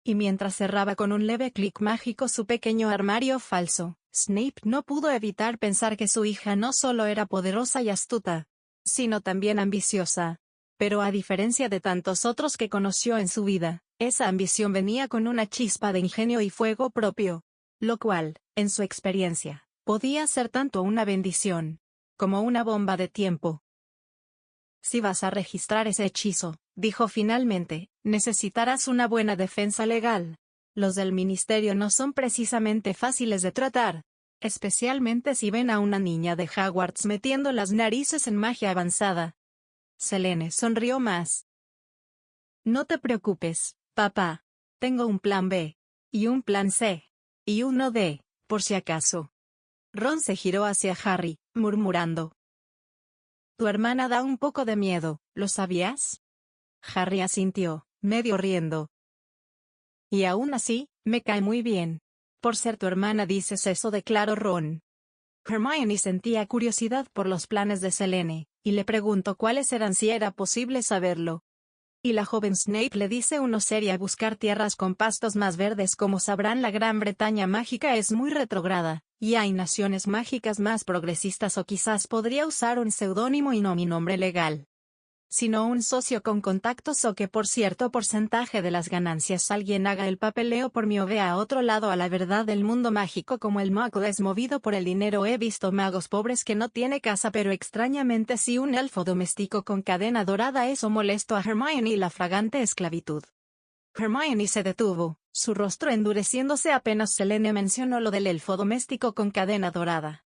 [SPEAKER 1] Y mientras cerraba con un leve clic mágico su pequeño armario falso, Snape no pudo evitar pensar que su hija no solo era poderosa y astuta, sino también ambiciosa. Pero a diferencia de tantos otros que conoció en su vida, esa ambición venía con una chispa de ingenio y fuego propio, lo cual, en su experiencia, podía ser tanto una bendición como una bomba de tiempo. Si vas a registrar ese hechizo, dijo finalmente, necesitarás una buena defensa legal. Los del ministerio no son precisamente fáciles de tratar, especialmente si ven a una niña de Hogwarts metiendo las narices en magia avanzada. Selene sonrió más. No te preocupes, papá. Tengo un plan B. Y un plan C. Y uno D, por si acaso. Ron se giró hacia Harry, murmurando. Tu hermana da un poco de miedo, ¿lo sabías? Harry asintió, medio riendo. Y aún así, me cae muy bien. Por ser tu hermana dices eso, declaró Ron. Hermione sentía curiosidad por los planes de Selene, y le preguntó cuáles eran si era posible saberlo. Y la joven Snape le dice uno sería buscar tierras con pastos más verdes. Como sabrán, la Gran Bretaña mágica es muy retrógrada, y hay naciones mágicas más progresistas, o quizás podría usar un seudónimo y no mi nombre legal, sino un socio con contactos, o que por cierto porcentaje de las ganancias alguien haga el papeleo por mí o vea a otro lado a la verdad del mundo mágico. Como el mago es movido por el dinero, he visto magos pobres que no tiene casa, pero extrañamente sí un elfo doméstico con cadena dorada. Eso molestó a Hermione, y la fragante esclavitud. Hermione se detuvo, su rostro endureciéndose apenas Selene mencionó lo del elfo doméstico con cadena dorada.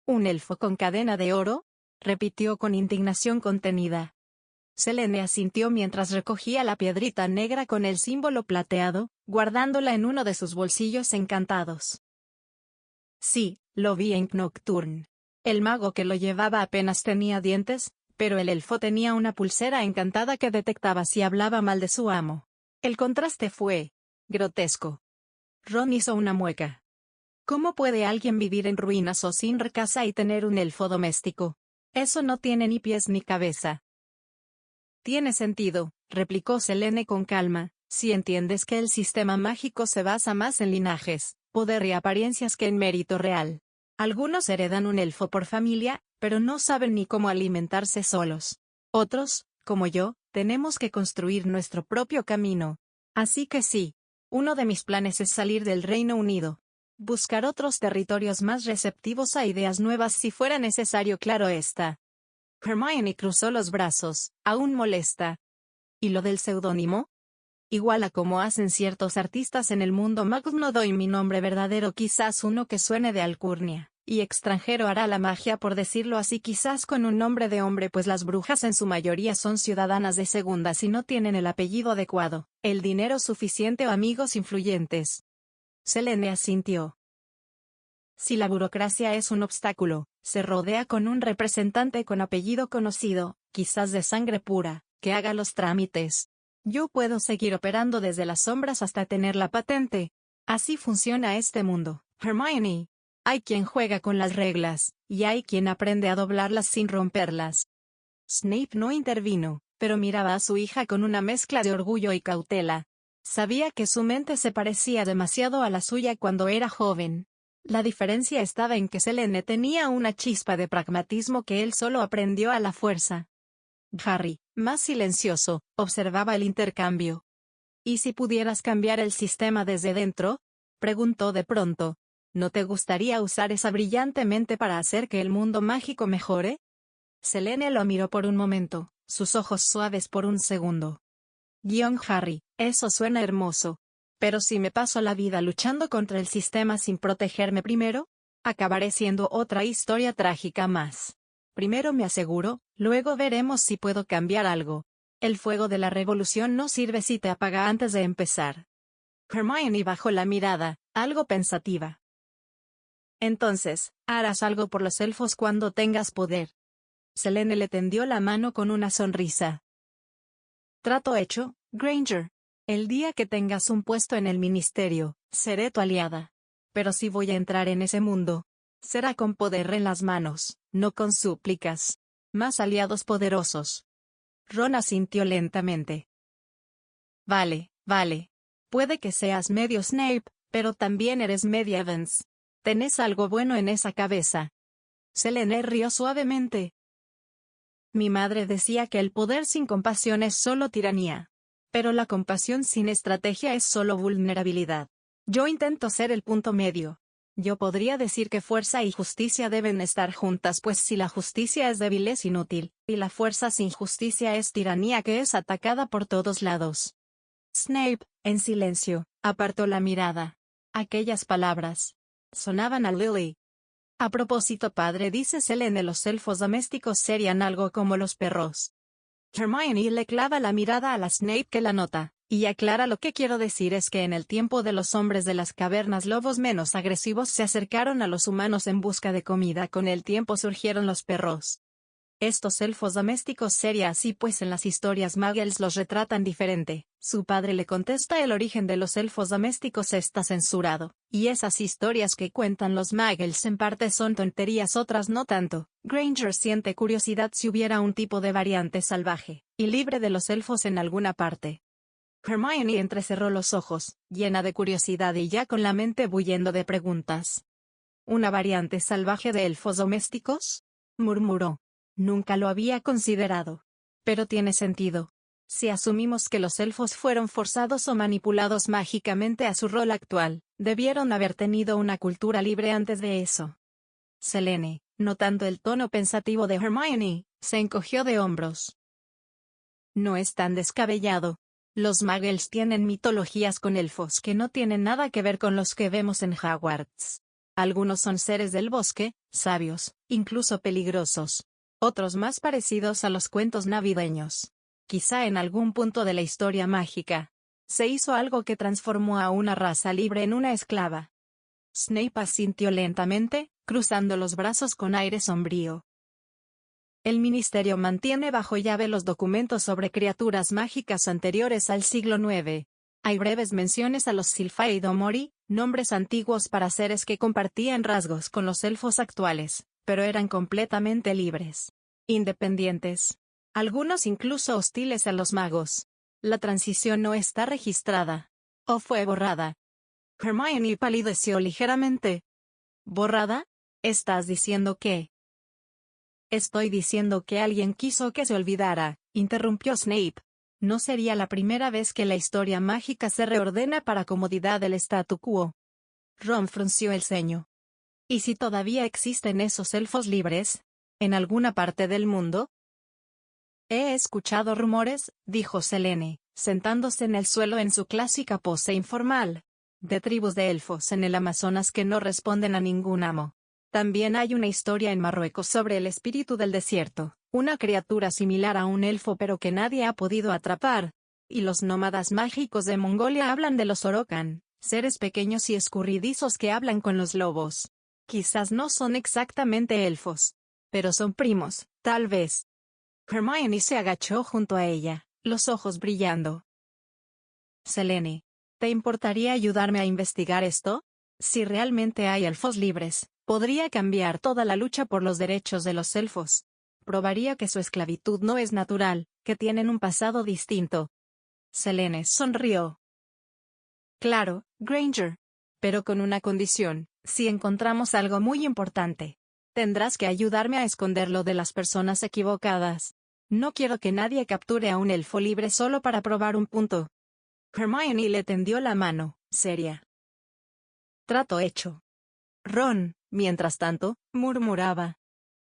[SPEAKER 1] ¿Un elfo con cadena de oro?, repitió con indignación contenida. Selene asintió mientras recogía la piedrita negra con el símbolo plateado, guardándola en uno de sus bolsillos encantados. Sí, lo vi en Nocturne. El mago que lo llevaba apenas tenía dientes, pero el elfo tenía una pulsera encantada que detectaba si hablaba mal de su amo. El contraste fue grotesco. Ron hizo una mueca. ¿Cómo puede alguien vivir en ruinas o sin casa y tener un elfo doméstico? Eso no tiene ni pies ni cabeza. Tiene sentido, replicó Selene con calma, si entiendes que el sistema mágico se basa más en linajes, poder y apariencias que en mérito real. Algunos heredan un elfo por familia, pero no saben ni cómo alimentarse solos. Otros, como yo, tenemos que construir nuestro propio camino. Así que sí, uno de mis planes es salir del Reino Unido. Buscar otros territorios más receptivos a ideas nuevas si fuera necesario, claro está. Hermione cruzó los brazos, aún molesta. ¿Y lo del seudónimo? Igual a como hacen ciertos artistas en el mundo mágico. No doy mi nombre verdadero, quizás uno que suene de alcurnia, y extranjero hará la magia, por decirlo así, quizás con un nombre de hombre, pues las brujas en su mayoría son ciudadanas de segunda si no tienen el apellido adecuado, el dinero suficiente o amigos influyentes. Selene asintió. Si la burocracia es un obstáculo, se rodea con un representante con apellido conocido, quizás de sangre pura, que haga los trámites. Yo puedo seguir operando desde las sombras hasta tener la patente. Así funciona este mundo, Hermione. Hay quien juega con las reglas, y hay quien aprende a doblarlas sin romperlas. Snape no intervino, pero miraba a su hija con una mezcla de orgullo y cautela. Sabía que su mente se parecía demasiado a la suya cuando era joven. La diferencia estaba en que Selene tenía una chispa de pragmatismo que él solo aprendió a la fuerza. Harry, más silencioso, observaba el intercambio. ¿Y si pudieras cambiar el sistema desde dentro?, preguntó de pronto. ¿No te gustaría usar esa brillante mente para hacer que el mundo mágico mejore? Selene lo miró por un momento, sus ojos suaves por un segundo. Harry, eso suena hermoso. Pero si me paso la vida luchando contra el sistema sin protegerme primero, acabaré siendo otra historia trágica más. Primero me aseguro, luego veremos si puedo cambiar algo. El fuego de la revolución no sirve si te apaga antes de empezar. Hermione bajó la mirada, algo pensativa. Entonces, harás algo por los elfos cuando tengas poder. Selene le tendió la mano con una sonrisa. Trato hecho, Granger. El día que tengas un puesto en el ministerio, seré tu aliada. Pero si voy a entrar en ese mundo, será con poder en las manos, no con súplicas. Más aliados poderosos. Ron asintió lentamente. Vale, vale. Puede que seas medio Snape, pero también eres media Evans. Tenés algo bueno en esa cabeza. Selene rió suavemente. Mi madre decía que el poder sin compasión es solo tiranía. Pero la compasión sin estrategia es solo vulnerabilidad. Yo intento ser el punto medio. Yo podría decir que fuerza y justicia deben estar juntas, pues si la justicia es débil es inútil, y la fuerza sin justicia es tiranía que es atacada por todos lados. Snape, en silencio, apartó la mirada. Aquellas palabras sonaban a Lily. A propósito, padre, dice Selene, los elfos domésticos serían algo como los perros. Hermione le clava la mirada a la Snape que la nota, y aclara: lo que quiero decir es que en el tiempo de los hombres de las cavernas, lobos menos agresivos se acercaron a los humanos en busca de comida. Con el tiempo surgieron los perros. Estos elfos domésticos sería así, pues en las historias muggles los retratan diferente. Su padre le contesta: el origen de los elfos domésticos está censurado, y esas historias que cuentan los muggles en parte son tonterías, otras no tanto. Granger siente curiosidad si hubiera un tipo de variante salvaje y libre de los elfos en alguna parte. Hermione entrecerró los ojos, llena de curiosidad y ya con la mente bullendo de preguntas. ¿Una variante salvaje de elfos domésticos?, murmuró. Nunca lo había considerado. Pero tiene sentido. Si asumimos que los elfos fueron forzados o manipulados mágicamente a su rol actual, debieron haber tenido una cultura libre antes de eso. Selene, notando el tono pensativo de Hermione, se encogió de hombros. No es tan descabellado. Los muggles tienen mitologías con elfos que no tienen nada que ver con los que vemos en Hogwarts. Algunos son seres del bosque, sabios, incluso peligrosos. Otros más parecidos a los cuentos navideños. Quizá en algún punto de la historia mágica se hizo algo que transformó a una raza libre en una esclava. Snape asintió lentamente, cruzando los brazos con aire sombrío. El ministerio mantiene bajo llave los documentos sobre criaturas mágicas anteriores al siglo IX. Hay breves menciones a los Silphaedomori, nombres antiguos para seres que compartían rasgos con los elfos actuales, pero eran completamente libres, independientes. Algunos incluso hostiles a los magos. La transición no está registrada. ¿O fue borrada? Hermione palideció ligeramente. ¿Borrada? ¿Estás diciendo que? Estoy diciendo que alguien quiso que se olvidara, interrumpió Snape. No sería la primera vez que la historia mágica se reordena para comodidad del statu quo. Ron frunció el ceño. ¿Y si todavía existen esos elfos libres? ¿En alguna parte del mundo? He escuchado rumores, dijo Selene, sentándose en el suelo en su clásica pose informal, de tribus de elfos en el Amazonas que no responden a ningún amo. También hay una historia en Marruecos sobre el espíritu del desierto, una criatura similar a un elfo pero que nadie ha podido atrapar. Y los nómadas mágicos de Mongolia hablan de los Orocan, seres pequeños y escurridizos que hablan con los lobos. Quizás no son exactamente elfos, pero son primos, tal vez. Hermione se agachó junto a ella, los ojos brillando. Selene, ¿te importaría ayudarme a investigar esto? Si realmente hay elfos libres, podría cambiar toda la lucha por los derechos de los elfos. Probaría que su esclavitud no es natural, que tienen un pasado distinto. Selene sonrió. Claro, Granger. Pero con una condición: si encontramos algo muy importante, tendrás que ayudarme a esconderlo de las personas equivocadas. No quiero que nadie capture a un elfo libre solo para probar un punto. Hermione le tendió la mano, seria. Trato hecho. Ron, mientras tanto, murmuraba.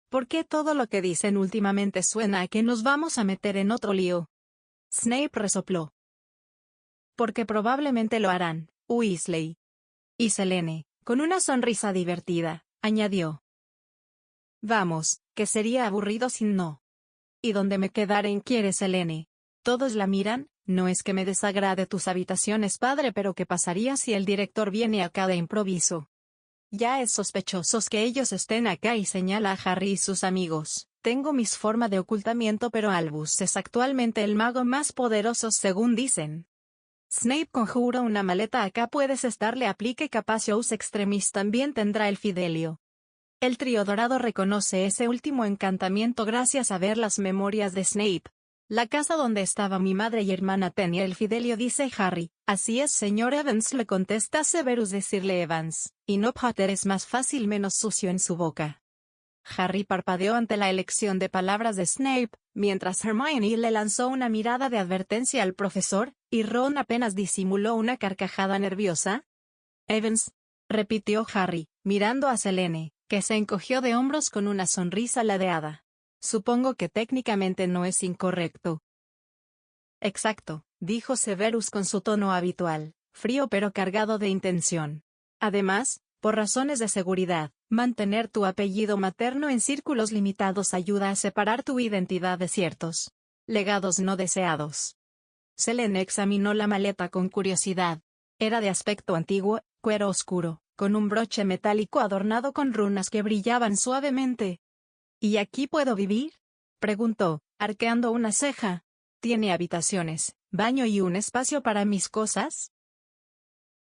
[SPEAKER 1] ¿Por qué todo lo que dicen últimamente suena a que nos vamos a meter en otro lío? Snape resopló. Porque probablemente lo harán, Weasley. Y Selene, con una sonrisa divertida, añadió. Vamos, que sería aburrido sin no. ¿Y dónde me quedaré? Inquiere Selene. Todos la miran. No es que me desagrade tus habitaciones, padre, pero ¿qué pasaría si el director viene acá de improviso? Ya es sospechoso que ellos estén acá, y señala a Harry y sus amigos. Tengo mis formas de ocultamiento, pero Albus es actualmente el mago más poderoso según dicen. Snape conjuró una maleta acá, puedes estarle aplique Capacious Extremis también tendrá el Fidelio. El trío dorado reconoce ese último encantamiento gracias a ver las memorias de Snape. La casa donde estaba mi madre y hermana tenía el Fidelio, dice Harry. Así es, señor Evans, le contesta Severus. Decirle Evans, y no Potter es más fácil, menos sucio en su boca. Harry parpadeó ante la elección de palabras de Snape, mientras Hermione le lanzó una mirada de advertencia al profesor, y Ron apenas disimuló una carcajada nerviosa. Evans, repitió Harry, mirando a Selene, que se encogió de hombros con una sonrisa ladeada. Supongo que técnicamente no es incorrecto. Exacto, dijo Severus con su tono habitual, frío pero cargado de intención. Además, por razones de seguridad, mantener tu apellido materno en círculos limitados ayuda a separar tu identidad de ciertos legados no deseados. Selene examinó la maleta con curiosidad. Era de aspecto antiguo, cuero oscuro, con un broche metálico adornado con runas que brillaban suavemente. ¿Y aquí puedo vivir?, preguntó, arqueando una ceja. ¿Tiene habitaciones, baño y un espacio para mis cosas?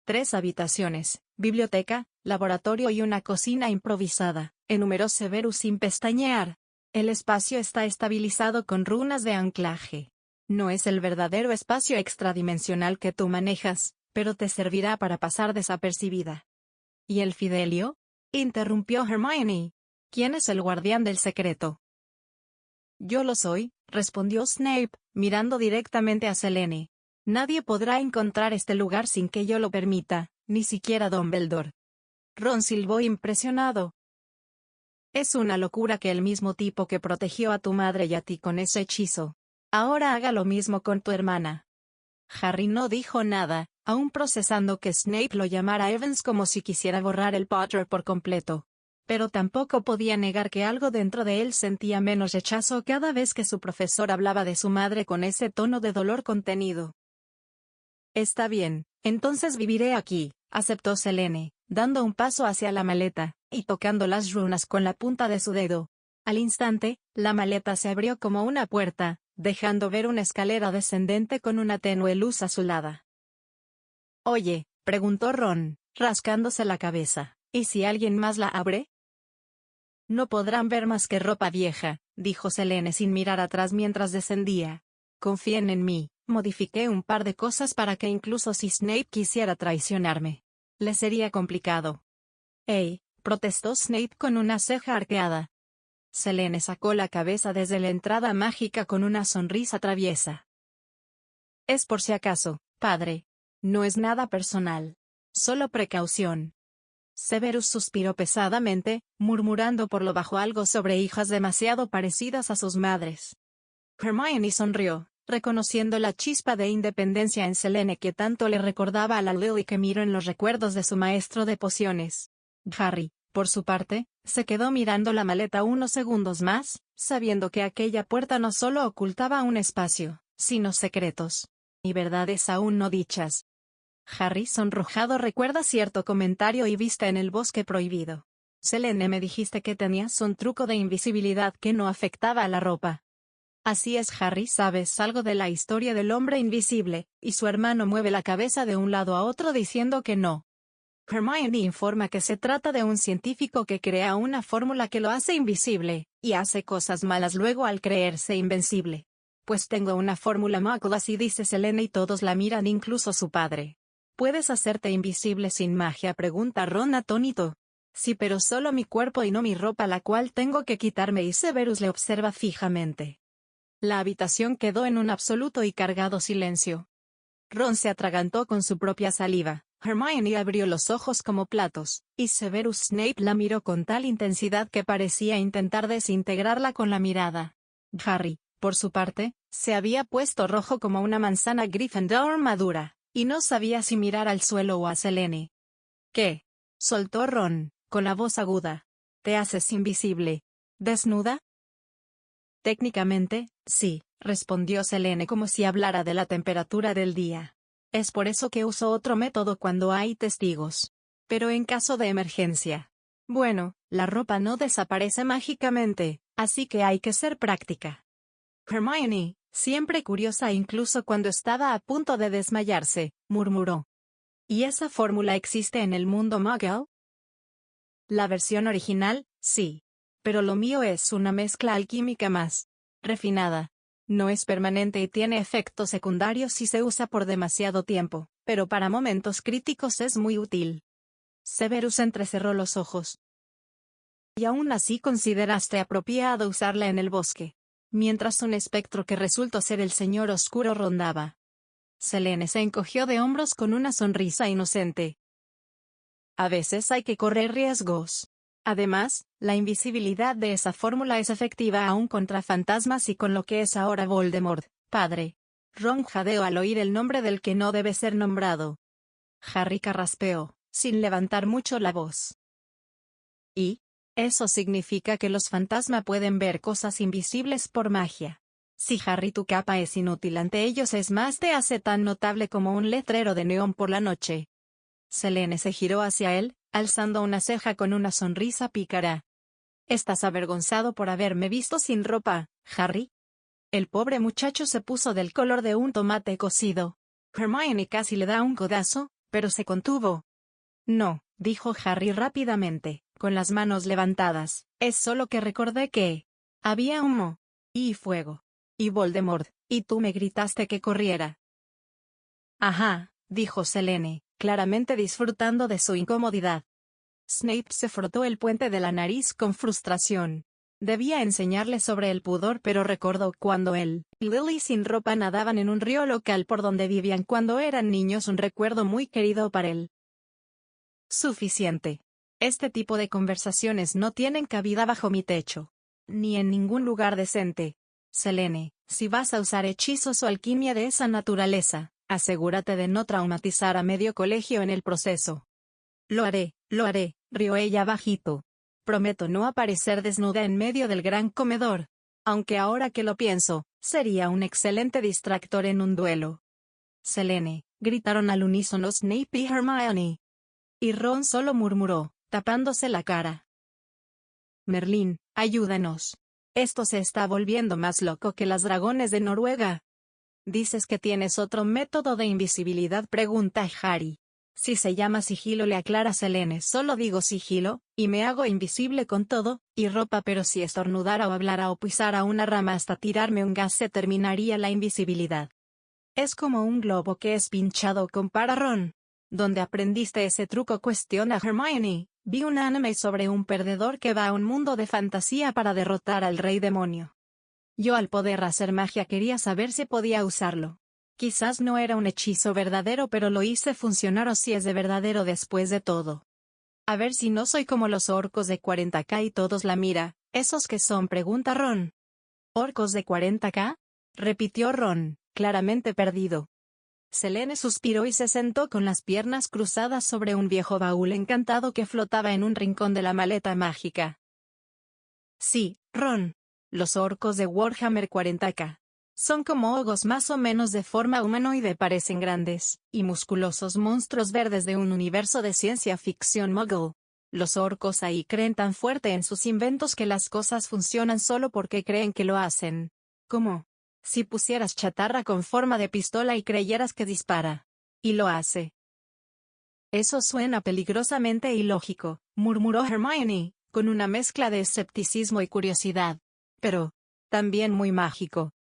[SPEAKER 1] 3 habitaciones, biblioteca, laboratorio y una cocina improvisada, enumeró Severus sin pestañear. El espacio está estabilizado con runas de anclaje. No es el verdadero espacio extradimensional que tú manejas, pero te servirá para pasar desapercibida. ¿Y el Fidelio?, interrumpió Hermione. ¿Quién es el guardián del secreto? Yo lo soy, respondió Snape, mirando directamente a Selene. Nadie podrá encontrar este lugar sin que yo lo permita, ni siquiera Dumbledore. Ron silbó impresionado. Es una locura que el mismo tipo que protegió a tu madre y a ti con ese hechizo, ahora haga lo mismo con tu hermana. Harry no dijo nada, aún procesando que Snape lo llamara Evans como si quisiera borrar el Potter por completo. Pero tampoco podía negar que algo dentro de él sentía menos rechazo cada vez que su profesor hablaba de su madre con ese tono de dolor contenido. Está bien, entonces viviré aquí, aceptó Selene, dando un paso hacia la maleta, y tocando las runas con la punta de su dedo. Al instante, la maleta se abrió como una puerta, dejando ver una escalera descendente con una tenue luz azulada. Oye, preguntó Ron, rascándose la cabeza, ¿y si alguien más la abre? No podrán ver más que ropa vieja, dijo Selene sin mirar atrás mientras descendía. Confíen en mí, modifiqué un par de cosas para que incluso si Snape quisiera traicionarme, le sería complicado. ¡Ey!, protestó Snape con una ceja arqueada. Selene sacó la cabeza desde la entrada mágica con una sonrisa traviesa. Es por si acaso, padre. No es nada personal. Solo precaución. Severus suspiró pesadamente, murmurando por lo bajo algo sobre hijas demasiado parecidas a sus madres. Hermione sonrió, reconociendo la chispa de independencia en Selene que tanto le recordaba a la Lily que miró en los recuerdos de su maestro de pociones. Harry, por su parte, se quedó mirando la maleta unos segundos más, sabiendo que aquella puerta no solo ocultaba un espacio, sino secretos y verdades aún no dichas. Harry, sonrojado, recuerda cierto comentario y vista en el bosque prohibido. Selene, me dijiste que tenías un truco de invisibilidad que no afectaba a la ropa. Así es, Harry, sabes algo de la historia del hombre invisible, y su hermano mueve la cabeza de un lado a otro diciendo que no. Hermione informa que se trata de un científico que crea una fórmula que lo hace invisible, y hace cosas malas luego al creerse invencible. Pues tengo una fórmula mágica, así dice Selene, y todos la miran, incluso su padre. ¿Puedes hacerte invisible sin magia?, pregunta Ron atónito. Sí, pero solo mi cuerpo y no mi ropa, la cual tengo que quitarme, y Severus le observa fijamente. La habitación quedó en un absoluto y cargado silencio. Ron se atragantó con su propia saliva. Hermione abrió los ojos como platos, y Severus Snape la miró con tal intensidad que parecía intentar desintegrarla con la mirada. Harry, por su parte, se había puesto rojo como una manzana Gryffindor madura, y no sabía si mirar al suelo o a Selene. ¿Qué? Soltó Ron, con la voz aguda. ¿Te haces invisible? ¿Desnuda? Técnicamente, sí, respondió Selene como si hablara de la temperatura del día. Es por eso que uso otro método cuando hay testigos. Pero en caso de emergencia. Bueno, la ropa no desaparece mágicamente, así que hay que ser práctica. Hermione, siempre curiosa incluso cuando estaba a punto de desmayarse, murmuró. ¿Y esa fórmula existe en el mundo Muggle? La versión original, sí. Pero lo mío es una mezcla alquímica más refinada. No es permanente y tiene efectos secundarios si se usa por demasiado tiempo, pero para momentos críticos es muy útil. Severus entrecerró los ojos. ¿Y aún así consideraste apropiado usarla en el bosque? Mientras un espectro que resultó ser el Señor Oscuro rondaba. Selene se encogió de hombros con una sonrisa inocente. A veces hay que correr riesgos. Además, la invisibilidad de esa fórmula es efectiva aún contra fantasmas y con lo que es ahora Voldemort, padre. Ron jadeó al oír el nombre del que no debe ser nombrado. Harry carraspeó, sin levantar mucho la voz. ¿Y? Eso significa que los fantasmas pueden ver cosas invisibles por magia. Si Harry, tu capa es inútil ante ellos, es más te hace tan notable como un letrero de neón por la noche. Selene se giró hacia él, alzando una ceja con una sonrisa pícara. ¿Estás avergonzado por haberme visto sin ropa, Harry? El pobre muchacho se puso del color de un tomate cocido. Hermione casi le da un codazo, pero se contuvo. No, dijo Harry rápidamente, con las manos levantadas, es solo que recordé que había humo, y fuego, y Voldemort, y tú me gritaste que corriera. Ajá, dijo Selene, claramente disfrutando de su incomodidad. Snape se frotó el puente de la nariz con frustración. Debía enseñarle sobre el pudor, pero recordó cuando él y Lily sin ropa nadaban en un río local por donde vivían cuando eran niños, un recuerdo muy querido para él. Suficiente. Este tipo de conversaciones no tienen cabida bajo mi techo. Ni en ningún lugar decente. Selene, si vas a usar hechizos o alquimia de esa naturaleza, asegúrate de no traumatizar a medio colegio en el proceso. Lo haré, rió ella bajito. Prometo no aparecer desnuda en medio del gran comedor. Aunque ahora que lo pienso, sería un excelente distractor en un duelo. Selene, gritaron al unísono Snape y Hermione. Y Ron solo murmuró, tapándose la cara. Merlín, ayúdanos. Esto se está volviendo más loco que las dragones de Noruega. ¿Dices que tienes otro método de invisibilidad?, pregunta Harry. Si se llama sigilo, le aclara Selene, solo digo sigilo, y me hago invisible con todo, y ropa, pero si estornudara o hablara o pisara una rama hasta tirarme un gas se terminaría la invisibilidad. Es como un globo que es pinchado, compara Ron. ¿Dónde aprendiste ese truco?, cuestiona Hermione. Vi un anime sobre un perdedor que va a un mundo de fantasía para derrotar al rey demonio. Yo, al poder hacer magia, quería saber si podía usarlo. Quizás no era un hechizo verdadero, pero lo hice funcionar, o si es de verdadero después de todo. A ver si no soy como los orcos de 40K y todos la mira. ¿Esos qué son?, pregunta Ron. ¿Orcos de 40K? Repitió Ron, claramente perdido. Selene suspiró y se sentó con las piernas cruzadas sobre un viejo baúl encantado que flotaba en un rincón de la maleta mágica. Sí, Ron. Los orcos de Warhammer 40K. Son como ogos más o menos de forma humanoide, parecen grandes y musculosos monstruos verdes de un universo de ciencia ficción muggle. Los orcos ahí creen tan fuerte en sus inventos que las cosas funcionan solo porque creen que lo hacen. ¿Cómo? Si pusieras chatarra con forma de pistola y creyeras que dispara. Y lo hace. Eso suena peligrosamente ilógico, murmuró Hermione, con una mezcla de escepticismo y curiosidad. Pero también muy mágico.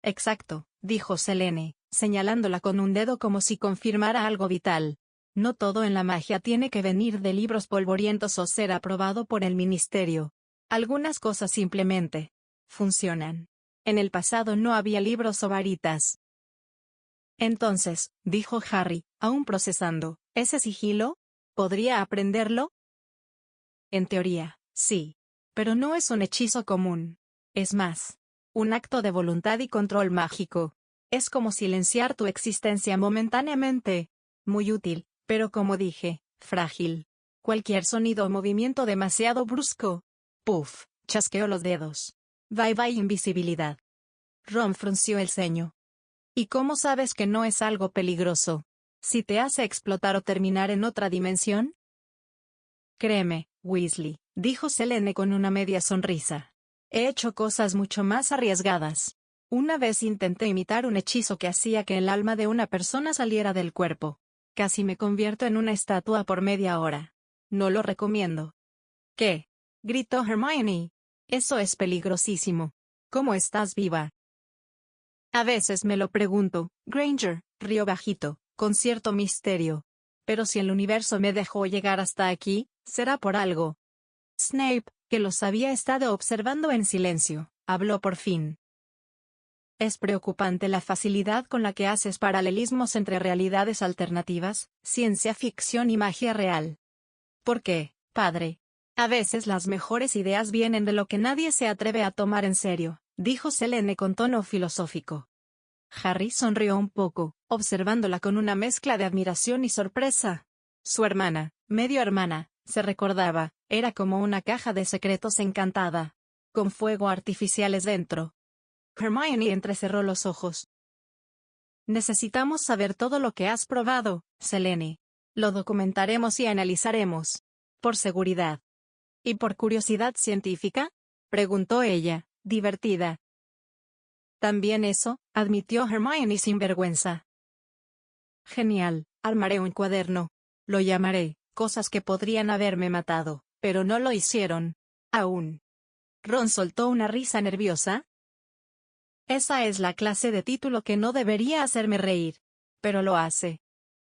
[SPEAKER 1] Exacto, dijo Selene, señalándola con un dedo como si confirmara algo vital. No todo en la magia tiene que venir de libros polvorientos o ser aprobado por el ministerio. Algunas cosas simplemente funcionan. En el pasado no había libros o varitas. Entonces, dijo Harry, aún procesando, ¿ese sigilo? ¿Podría aprenderlo? En teoría, sí. Pero no es un hechizo común. Es más, un acto de voluntad y control mágico. Es como silenciar tu existencia momentáneamente. Muy útil, pero como dije, frágil. Cualquier sonido o movimiento demasiado brusco. Puff, chasqueó los dedos. Bye bye invisibilidad. Ron frunció el ceño. ¿Y cómo sabes que no es algo peligroso? ¿Si te hace explotar o terminar en otra dimensión? Créeme, Weasley, dijo Selene con una media sonrisa. He hecho cosas mucho más arriesgadas. Una vez intenté imitar un hechizo que hacía que el alma de una persona saliera del cuerpo. Casi me convierto en una estatua por media hora. No lo recomiendo. ¿Qué? Gritó Hermione. Eso es peligrosísimo. ¿Cómo estás viva? A veces me lo pregunto, Granger, rió bajito, con cierto misterio. Pero si el universo me dejó llegar hasta aquí, será por algo. Snape, que los había estado observando en silencio, habló por fin. Es preocupante la facilidad con la que haces paralelismos entre realidades alternativas, ciencia ficción y magia real. ¿Por qué, padre? A veces las mejores ideas vienen de lo que nadie se atreve a tomar en serio, dijo Selene con tono filosófico. Harry sonrió un poco, observándola con una mezcla de admiración y sorpresa. Su hermana, medio hermana, se recordaba, era como una caja de secretos encantada. Con fuego artificiales dentro. Hermione entrecerró los ojos. Necesitamos saber todo lo que has probado, Selene. Lo documentaremos y analizaremos. Por seguridad. ¿Y por curiosidad científica? Preguntó ella, divertida. También eso, admitió Hermione sin vergüenza. Genial, armaré un cuaderno. Lo llamaré, cosas que podrían haberme matado, pero no lo hicieron. Aún. Ron soltó una risa nerviosa. Esa es la clase de título que no debería hacerme reír. Pero lo hace.